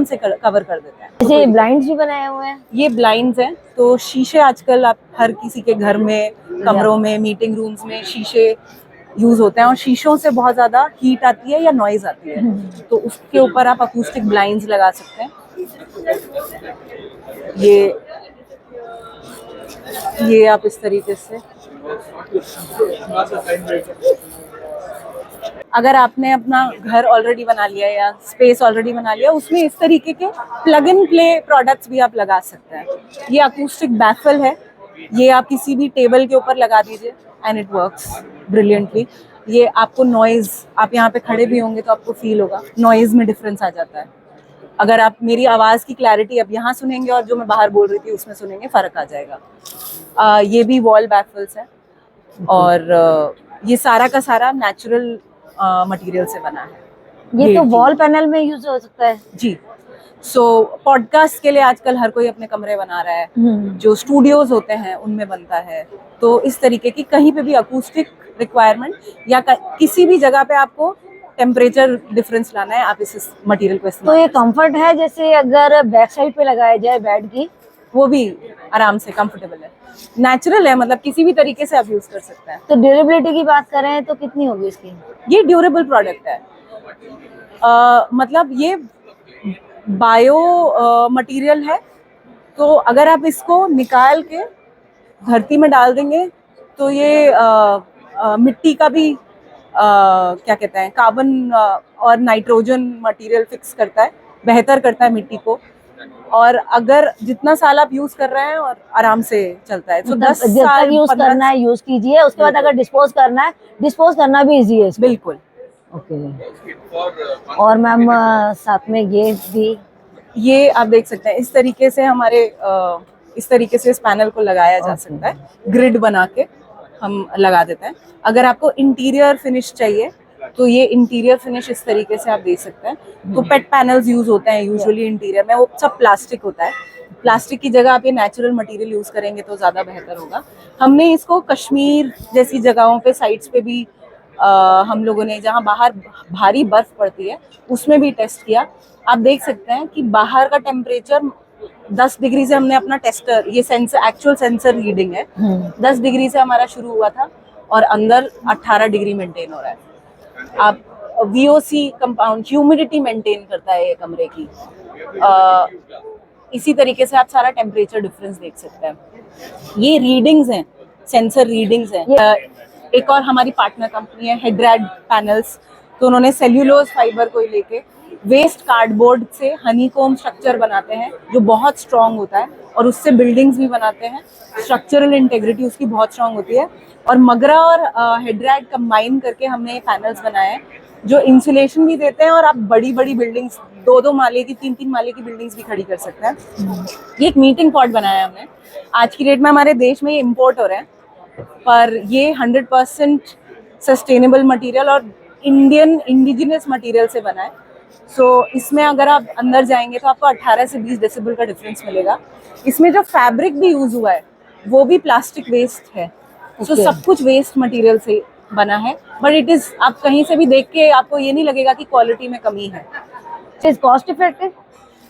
से कवर कर देते हैं। जैसे ब्लाइंड्स भी बनाए हुए हैं? ये ब्लाइंड्स हैं। तो शीशे आजकल आप हर किसी के घर में, कमरों में, मीटिंग रूम्स में शीशे यूज होते हैं, और शीशों से बहुत ज्यादा हीट आती है या नॉइज आती है, तो उसके ऊपर आप अकूस्टिक ब्लाइंड्स लगा सकते हैं। ये आप इस तरीके से, अगर आपने अपना घर ऑलरेडी बना लिया या स्पेस ऑलरेडी बना लिया, उसमें इस तरीके के प्लग इन प्ले प्रोडक्ट्स भी आप लगा सकते हैं। ये अकूस्टिक बैफल है, ये आप किसी भी टेबल के ऊपर लगा दीजिए एंड इट वर्क्स ब्रिलियंटली। ये आपको नॉइज, आप यहाँ पे खड़े भी होंगे तो आपको फील होगा, नॉइज में डिफरेंस आ जाता है। अगर आप मेरी आवाज़ की क्लैरिटी अब यहाँ सुनेंगे और जो मैं बाहर बोल रही थी उसमें सुनेंगे, फ़र्क आ जाएगा। ये भी वॉल बैफल्स है, और ये सारा का सारा नेचुरल मटेरियल से बना है। ये तो वॉल पैनल में यूज हो सकता है? जी। सो पॉडकास्ट के लिए आजकल हर कोई अपने कमरे बना रहा है, जो स्टूडियोज होते हैं उनमें बनता है। तो इस तरीके की कहीं पे भी अकूस्टिक रिक्वायरमेंट या किसी भी जगह पे आपको टेम्परेचर डिफरेंस लाना है, आप इस मटेरियल को इस्तेमाल। तो ये कंफर्ट है, जैसे अगर बैक साइड पे लगाया जाए बेड की, वो भी आराम से कंफर्टेबल है, नेचुरल है, मतलब किसी भी तरीके से आप यूज कर सकते हैं। तो ड्यूरेबिलिटी की बात करें तो कितनी होगी इसकी? ये ड्यूरेबल प्रोडक्ट है, मतलब ये बायो मटेरियल है, तो अगर आप इसको निकाल के धरती में डाल देंगे तो ये मिट्टी का भी क्या कहते हैं कार्बन और नाइट्रोजन मटेरियल फिक्स करता है, बेहतर करता है मिट्टी को। और अगर जितना साल आप यूज कर रहे हैं और आराम से चलता है, तो 10 जब साल तक यूज 15 करना है यूज कीजिए, उसके बाद अगर डिस्पोज करना है, डिस्पोज करना भी इजी है इसको। बिल्कुल। ओके। और मैम साथ में ये भी, ये आप देख सकते हैं इस तरीके से हमारे इस तरीके से इस पैनल को लगाया जा सकता है, ग्रिड बना के हम लगा देते हैं। अगर आपको इंटीरियर फिनिश चाहिए तो ये इंटीरियर फिनिश इस तरीके से आप दे सकते हैं। तो पेट पैनल्स यूज होते हैं यूजुअली इंटीरियर में, वो सब प्लास्टिक होता है। प्लास्टिक की जगह आप ये नेचुरल मटेरियल यूज करेंगे तो ज़्यादा बेहतर होगा। हमने इसको कश्मीर जैसी जगहों पे साइट्स पे भी हम लोगों ने, जहाँ बाहर भारी बर्फ पड़ती है उसमें भी टेस्ट किया। आप देख सकते हैं कि बाहर का टेम्परेचर 10 डिग्री से हमने अपना टेस्टर, ये सेंसर एक्चुअल सेंसर रीडिंग है, 10 डिग्री से हमारा शुरू हुआ था और अंदर 18 डिग्री मेंटेन हो रहा है। आप VOC कंपाउंड ह्यूमिडिटी मेंटेन करता है ये कमरे की। इसी तरीके से आप सारा टेम्परेचर डिफरेंस देख सकते हैं। ये रीडिंग्स हैं, सेंसर रीडिंग्स हैं। एक और हमारी पार्टनर कंपनी है हेड्रैड पैनल्स, तो उन्होंने सेल्यूलोज फाइबर को लेके वेस्ट कार्डबोर्ड से हनीकॉम्ब स्ट्रक्चर बनाते हैं जो बहुत स्ट्रॉन्ग होता है, और उससे बिल्डिंग्स भी बनाते हैं। स्ट्रक्चरल इंटेग्रिटी उसकी बहुत स्ट्रॉन्ग होती है। और मगरा और हेड्रैड कंबाइन करके हमने पैनल्स बनाए हैं जो इंसुलेशन भी देते हैं, और आप बड़ी बड़ी बिल्डिंग्स 2-2 माले की 3-3 माले की बिल्डिंग्स भी खड़ी कर सकते हैं। ये एक मीटिंग पॉट बनाया है हमने। आज की डेट में हमारे देश में ये इम्पोर्ट हो रहे हैं, पर ये 100% सस्टेनेबल मटेरियल और इंडियन इंडिजिनस मटेरियल से बना है। सो इसमें अगर आप अंदर जाएंगे तो आपको 18 से 20 डेसिबल का डिफरेंस मिलेगा। इसमें जो फैब्रिक भी यूज हुआ है वो भी प्लास्टिक वेस्ट है। सो सब कुछ वेस्ट मटेरियल से बना है, बट इट इज, आप कहीं से भी देख के आपको ये नहीं लगेगा कि क्वालिटी में कमी है। Is cost effective?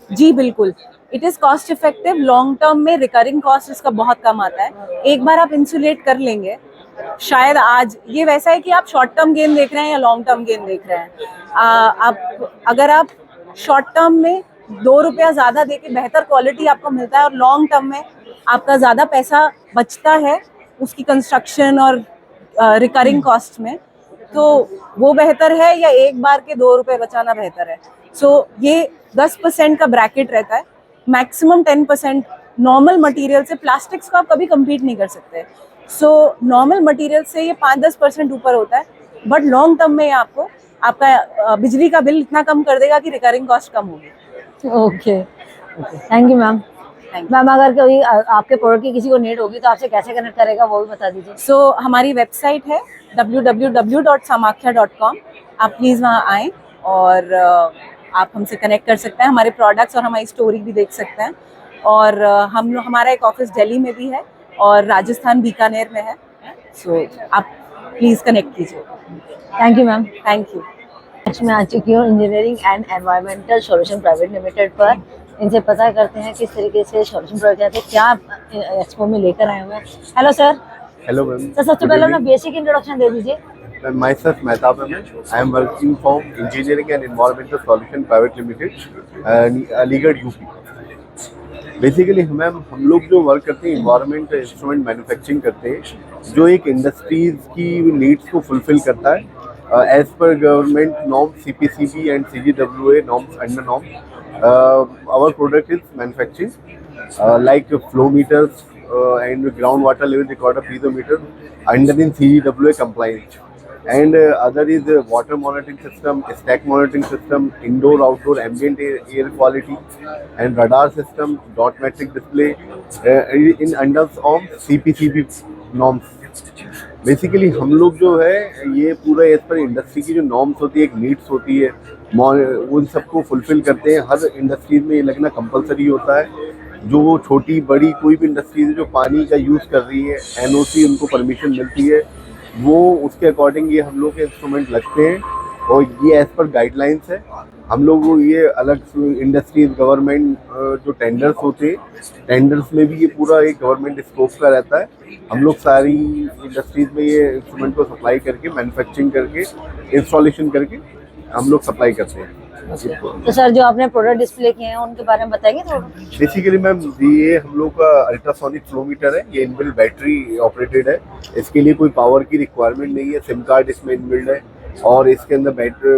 जी बिल्कुल, it is cost effective. Long term में रिकरिंग कॉस्ट इसका बहुत कम आता है। एक बार आप इंसुलेट कर लेंगे, शायद आज ये वैसा है कि आप शॉर्ट टर्म गेन देख रहे हैं या लॉन्ग टर्म गेन देख रहे हैं। अगर आप शॉर्ट टर्म में 2 रुपया ज़्यादा देके बेहतर क्वालिटी आपको मिलता है और लॉन्ग टर्म में आपका ज़्यादा पैसा बचता है उसकी कंस्ट्रक्शन और रिकरिंग कॉस्ट में, तो वो बेहतर है या एक बार के 2 रुपये बचाना बेहतर है। सो ये 10% का ब्रैकेट रहता है, मैक्सिमम 10%। नॉर्मल मटेरियल से, प्लास्टिक्स को आप कभी कम्पीट नहीं कर सकते। सो नॉर्मल मटेरियल से ये 5-10% ऊपर होता है, बट लॉन्ग टर्म में आपको आपका बिजली का बिल इतना कम कर देगा कि रिकरिंग कॉस्ट कम होगी। Okay, thank you ma'am. Ma'am अगर कोई आपके प्रोडक्ट की किसी को नीड होगी तो आपसे कैसे कनेक्ट करेगा वो भी बता दीजिए। सो हमारी वेबसाइट है www.samakya.com। आप प्लीज़ वहाँ आएँ और आप हमसे कनेक्ट कर सकते हैं। हमारे प्रोडक्ट्स और हमारी स्टोरी भी देख सकते हैं। और हमारा एक ऑफिस दिल्ली में भी है और राजस्थान बीकानेर में है। सो आप प्लीज़ कनेक्ट कीजिए। Thank you ma'am. Thank you. Next मैं आ चुकी हूँ engineering and environmental solution private limited पर। इनसे पता करते हैं किस तरीके से सॉल्यूशन प्रोवाइड करते हैं, क्या एक्सपो में लेकर आए हुए हैं। Hello sir. Hello ma'am. Sir सबसे पहले अपना बेसिक इंट्रोडक्शन दे दीजिए। Myself Mehtab Ahmed. I am working from Engineering and Environmental Solution Private Limited, Aligarh UP. Basically ma'am हम लोग जो वर्क करते हैं इन्वायरमेंट इंस्ट्रूमेंट मैन्युफैक्चरिंग करते हैं, जो एक इंडस्ट्रीज की नीड्स को फुलफिल करता है as per government norms CPCB and CGWA norms under norms. Our product is manufacturing like flow meters and groundwater level recorder piezometer under in CGWA compliant, and other is water monitoring system, stack monitoring system, indoor outdoor ambient air quality and radar system, dot metric display in under of CPCB norms। Basically हम लोग जो है ये पूरा इस पर इंडस्ट्री की जो नॉर्म्स होती है, एक नीड्स होती है, उन सबको फुलफिल करते हैं। हर इंडस्ट्रीज में ये लगना कंपलसरी होता है। जो छोटी बड़ी कोई भी इंडस्ट्रीज जो पानी का यूज़ कर रही है, NOC उनको परमिशन मिलती है, वो उसके अकॉर्डिंग ये हम लोग के इंस्ट्रूमेंट लगते हैं और ये एज पर गाइडलाइंस है। हम लोग ये अलग इंडस्ट्रीज गवर्नमेंट जो टेंडर्स होते हैं, टेंडर्स में भी ये पूरा एक गवर्नमेंट स्कोप का रहता है। हम लोग सारी इंडस्ट्रीज में ये इंस्ट्रूमेंट को सप्लाई करके, मैन्युफैक्चरिंग करके, इंस्टॉलेशन करके हम लोग सप्लाई करते हैं। तो सर जो आपने प्रोडक्ट डिस्प्ले किए हैं उनके बारे में बताएंगे थोड़ा? बेसिकली मैम ये हम लोग का अल्ट्रासोनिक फ्लोमीटर है, ये इनबिल्ट बैटरी ऑपरेटेड है। इसके लिए कोई पावर की रिक्वायरमेंट नहीं है, सिम कार्ड इसमें इनबिल्ट है और इसके अंदर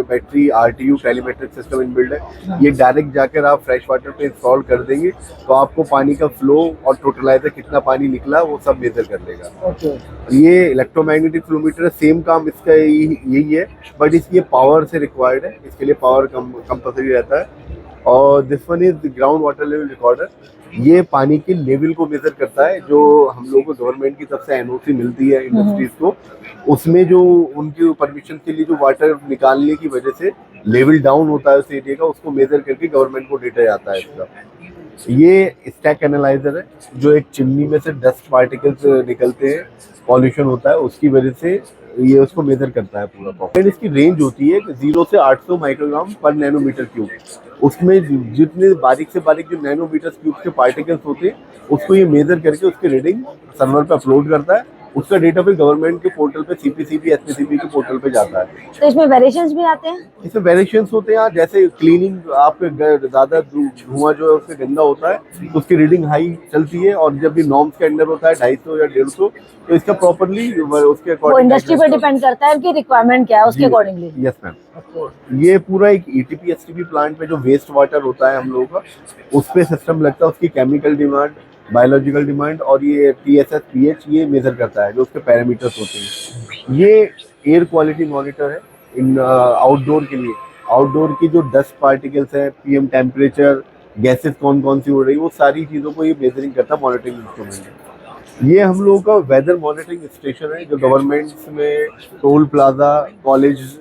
बैटरी आरटीयू टेलीमेट्रिक सिस्टम इनबिल्ट है। ये डायरेक्ट जाकर आप फ्रेश वाटर पे इंस्टॉल कर देंगे तो आपको पानी का फ्लो और टोटलाइजर कितना पानी निकला वो सब मेजर कर लेगा। ये इलेक्ट्रोमैग्नेटिक फ्लोमीटर है, सेम काम इसका यही है, बट इसकी पावर से रिक्वायर्ड है, इसके लिए पावर कंपल्सरी रहता है। और this one is ground water level recorder, ये पानी के लेवल को मेजर करता है। जो हम लोगों को गवर्नमेंट की तरफ से एनओसी मिलती है इंडस्ट्रीज को, उसमें जो उनकी परमिशन के लिए जो वाटर निकालने की वजह से लेवल डाउन होता है उस एरिया का, उसको मेजर करके गवर्नमेंट को डेटा जाता है इसका। ये स्टैक एनालाइजर है, जो एक चिमनी में से डस्ट पार्टिकल्स निकलते हैं, पॉल्यूशन होता है, उसकी वजह से ये उसको मेजर करता है पूरा प्रॉपर। इसकी रेंज होती है 0 से 800 माइक्रोग्राम पर नैनोमीटर क्यूब। उसमें जितने बारीक से बारीक जो नैनोमीटर क्यूब के पार्टिकल्स होते हैं उसको ये मेजर करके उसके रीडिंग सर्वर पे अपलोड करता है। उसका डेटा फिर गवर्नमेंट के पोर्टल पे सीपीसीबी एसपीसीबी के पोर्टल पे जाता है। तो इसमें वेरिएशंस भी आते हैं? इसमें वेरिएशंस होते हैं, जैसे क्लीनिंग आपके ज़्यादा धुआं जो है उससे गंदा होता है तो उसकी रीडिंग हाई चलती है, और जब भी नॉर्म्स के अंडर होता है 250 या 150 तो इसका प्रॉपर्ली उसके वो इंडस्ट्री पर डिपेंड करता है कि रिक्वायरमेंट क्या है उसके अकॉर्डिंगली। Yes ma'am. ये पूरा एक ईटीपी एसटीपी प्लांट पे जो वेस्ट वाटर होता है हम लोगों का, उस पे सिस्टम लगता है, उसकी केमिकल डिमांड, बायोलॉजिकल डिमांड और ये टीएसएस पीएच ये मेजर करता है, जो उसके पैरामीटर्स होते हैं। ये एयर क्वालिटी मॉनिटर है इन आउटडोर के लिए। आउटडोर की जो डस्ट पार्टिकल्स है, पीएम टेम्परेचर, गैसेस कौन कौन सी उड़ रही है, वो सारी चीज़ों को ये मेजरिंग करता है, मॉनिटरिंग इंस्ट्रूमेंट है। ये हम लोगों का वेदर मॉनिटरिंग स्टेशन है, जो गवर्नमेंट्स में टोल प्लाजा, कॉलेज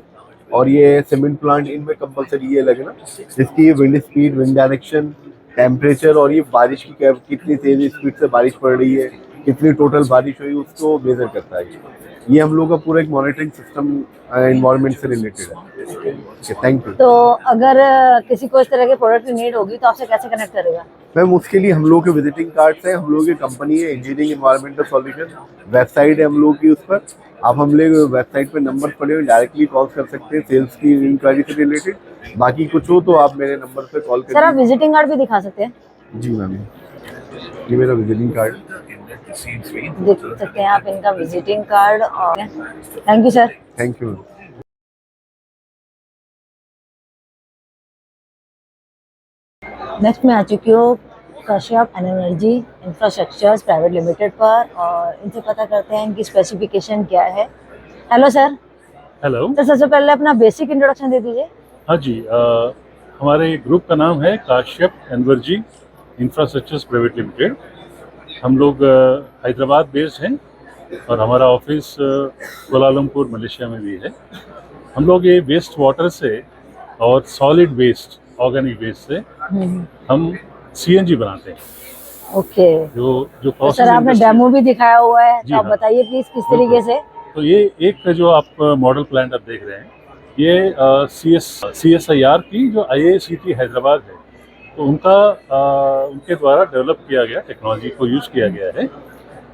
और ये सीमेंट प्लांट, इनमें कंपलसरी ये लगना, जिसकी wind speed, wind direction, temperature और ये बारिश की कितनी तेज स्पीड से बारिश पड़ रही है, कितनी टोटल बारिश हुई, उसको मेजर करता है। ये हम लोग का पूरा एक मॉनिटरिंग सिस्टम एनवायरनमेंट से रिलेटेड है। Thank you. तो अगर किसी को इस तरह के प्रोडक्ट की नीड होगी तो आपसे कैसे कनेक्ट करेगा? मैम उसके लिए हम लोग के विजिटिंग कार्ड्स हैं, हम लोग की कंपनी है इंजीनियरिंग एनवायरमेंटल सॉल्यूशन, वेबसाइट है हम लोग की, उस पर आप हम लोग वेबसाइट पर नंबर पड़े हुए डायरेक्टली कॉल कर सकते हैं सेल्स की इंक्वायरी से रिलेटेड। बाकी कुछ हो तो आप मेरे नंबर पे कॉल करिए। सर आप विजिटिंग कार्ड भी दिखा सकते हैं? जी मैम, ये मेरा विजिटिंग कार्ड देख सकते हैं आप इनका विजिटिंग कार्ड। और thank you sir. Thank you. Next मैं आ चुकी हूँ Kashyap energy infrastructures private limited पर, और इनसे पता करते हैं इनकी स्पेसिफिकेशन क्या है। Hello sir. हेलो तो सबसे पहले अपना बेसिक इंट्रोडक्शन दे दीजिए। हाँ जी, हमारे ग्रुप का नाम है Kashyap energy infrastructures private limited. हम लोग हैदराबाद बेस्ड हैं और हमारा ऑफिस कोलालमपुर मलेशिया में भी है। हम लोग ये वेस्ट वाटर से और सॉलिड वेस्ट, ऑर्गेनिक वेस्ट से हम सीएनजी बनाते हैं। ओके। जो तो सर आपने डेमो भी दिखाया हुआ है, तो आप बताइए प्लीज किस तरीके से। तो ये एक जो आप मॉडल प्लांट आप देख रहे हैं, ये CSIR की जो IISc हैदराबाद है, तो उनके द्वारा डेवलप किया गया टेक्नोलॉजी को यूज़ किया गया है,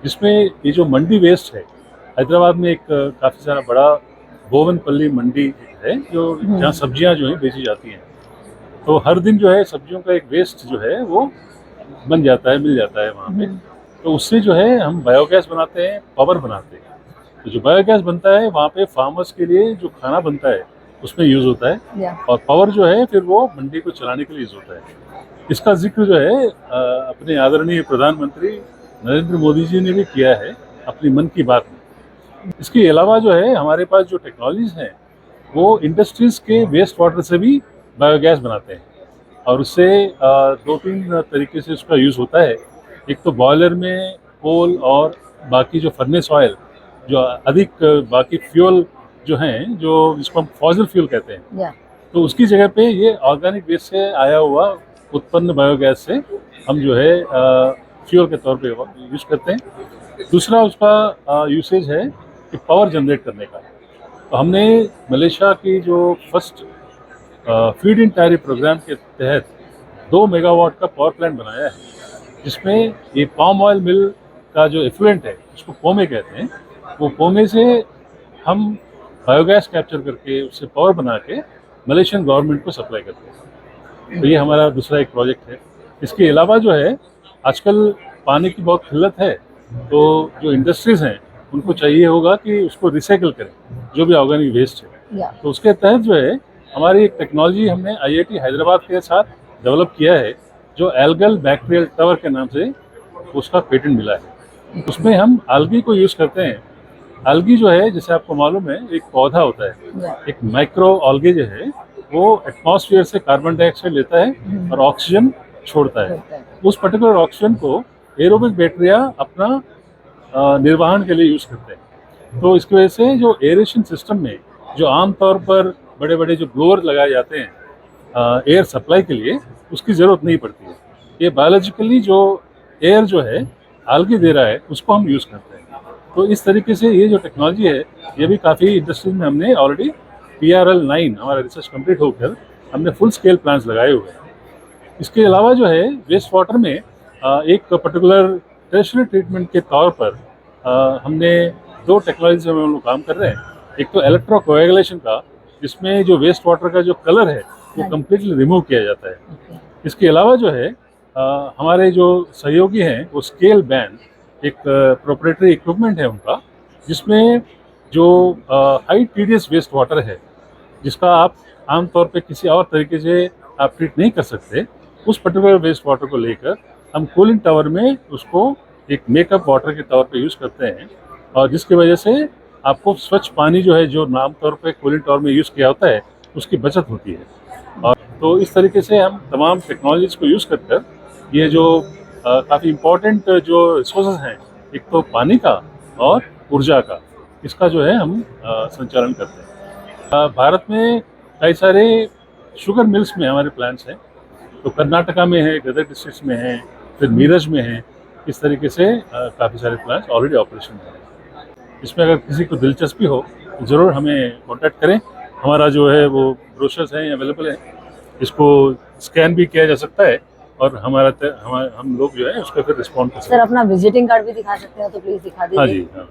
जिसमें ये जो मंडी वेस्ट है, हैदराबाद में एक काफ़ी सारा बड़ा बोवनपल्ली मंडी है जो जहाँ सब्जियाँ जो हैं बेची जाती हैं। तो हर दिन जो है सब्जियों का एक वेस्ट जो है वो बन जाता है, मिल जाता है वहाँ पे। तो उससे जो है हम बायोगैस बनाते हैं, पावर बनाते हैं। तो जो बायोगैस बनता है वहाँ पे फार्मर्स के लिए जो खाना बनता है उसमें यूज़ होता है, और पावर जो है फिर वो मंडी को चलाने के लिए यूज़ होता है। इसका जिक्र जो है अपने आदरणीय प्रधानमंत्री नरेंद्र मोदी जी ने भी किया है अपनी मन की बात में। इसके अलावा जो है हमारे पास जो टेक्नोलॉजीज़ हैं वो इंडस्ट्रीज़ के वेस्ट वाटर से भी बायोगैस बनाते हैं, और उससे 2-3 तरीके से उसका यूज़ होता है। एक तो बॉयलर में कोल और बाकी जो फर्नेस ऑयल, जो अधिक बाकी फ्यूल जो हैं, जो जिसको हम फॉसिल फ्यूल कहते हैं, तो उसकी जगह पे ये ऑर्गेनिक वेस्ट से आया हुआ उत्पन्न बायोगैस से हम जो है फ्यूल के तौर पे यूज़ करते हैं। दूसरा उसका यूसेज है कि पावर जनरेट करने का। तो हमने मलेशिया की जो first feed in tariff programme के तहत 2 मेगावाट का पावर प्लांट बनाया है, जिसमें ये पाम ऑयल मिल का जो एफ्लुएंट है, उसको पोमे कहते हैं, वो पोमे से हम बायोगैस कैप्चर करके उससे पावर बना के मलेशियन गवर्नमेंट को सप्लाई करते हैं। तो ये हमारा दूसरा एक प्रोजेक्ट है। इसके अलावा जो है आजकल पानी की बहुत किल्लत है, तो जो इंडस्ट्रीज़ हैं उनको चाहिए होगा कि उसको रिसाइकल करें जो भी ऑर्गेनिक वेस्ट है। तो उसके तहत जो है हमारी एक टेक्नोलॉजी हमने IIT हैदराबाद के साथ डेवलप किया है, जो एल्गल बैक्टीरियल टवर के नाम से उसका पेटेंट मिला है। उसमें हम algae को यूज़ करते हैं। algae जो है, जैसे आपको मालूम है, एक पौधा होता है, एक माइक्रो algae जो है वो एटमॉस्फेयर से कार्बन डाइऑक्साइड लेता है और ऑक्सीजन छोड़ता है। उस पर्टिकुलर ऑक्सीजन को एरोबिक बैक्टीरिया अपना निर्वहन के लिए यूज़ करते हैं। तो इसकी वजह से जो एरेशन सिस्टम में जो आमतौर पर बड़े बड़े जो ब्लोअर लगाए जाते हैं एयर सप्लाई के लिए, उसकी ज़रूरत नहीं पड़ती है। ये बायोलॉजिकली जो एयर जो है algae दे रहा है उसको हम यूज़ करते हैं। तो इस तरीके से ये जो टेक्नोलॉजी है ये भी काफ़ी इंडस्ट्रीज में हमने ऑलरेडी PRL9 हमारा रिसर्च कंप्लीट होकर हमने फुल स्केल प्लांट्स लगाए हुए हैं। इसके अलावा जो है वेस्ट वाटर में एक पर्टिकुलर टर्शियरी ट्रीटमेंट के तौर पर हमने 2 टेक्नोलॉजी में हम लोग काम कर रहे हैं। एक तो इलेक्ट्रोकोएगुलेशन का, जिसमें जो वेस्ट वाटर का जो कलर है वो कम्प्लीटली रिमूव किया जाता है। इसके अलावा जो है हमारे जो सहयोगी हैं वो स्केल बैन एक प्रोप्राइटरी इक्विपमेंट है उनका, जिसमें जो हाई TDS वेस्ट वाटर है जिसका आप आमतौर पे किसी और तरीके से आप ट्रीट नहीं कर सकते, उस पर्टिकुलर वेस्ट वाटर को लेकर हम कूलिंग टावर में उसको एक मेकअप वाटर के तौर पे यूज़ करते हैं, और जिसकी वजह से आपको स्वच्छ पानी जो है जो आमतौर पे कूलिंग टावर में यूज़ किया होता है उसकी बचत होती है। और तो इस तरीके से हम तमाम टेक्नोलॉजीज़ को यूज़ कर ये जो काफ़ी इम्पोर्टेंट जो रिसोर्सेज हैं, एक तो पानी का और ऊर्जा का, इसका जो है हम संचालन करते हैं। भारत में कई सारे शुगर मिल्स में हमारे प्लांट्स हैं। तो कर्नाटका में है, गदर डिस्ट्रिक्ट में है, फिर मीरज में है। इस तरीके से काफ़ी सारे प्लांट्स ऑलरेडी ऑपरेशन में हैं। इसमें अगर किसी को दिलचस्पी हो तो ज़रूर हमें कॉन्टैक्ट करें। हमारा जो है वो ब्रोशर्स हैं अवेलेबल हैं, इसको स्कैन भी किया जा सकता है और हम लोग जो है उसका फिर रिस्पॉन्ड कर सकते हैं। सर अपना विजिटिंग कार्ड भी दिखा सकते हैं तो प्लीज़ दिखा दीजिए। हाँ जी, हाँ।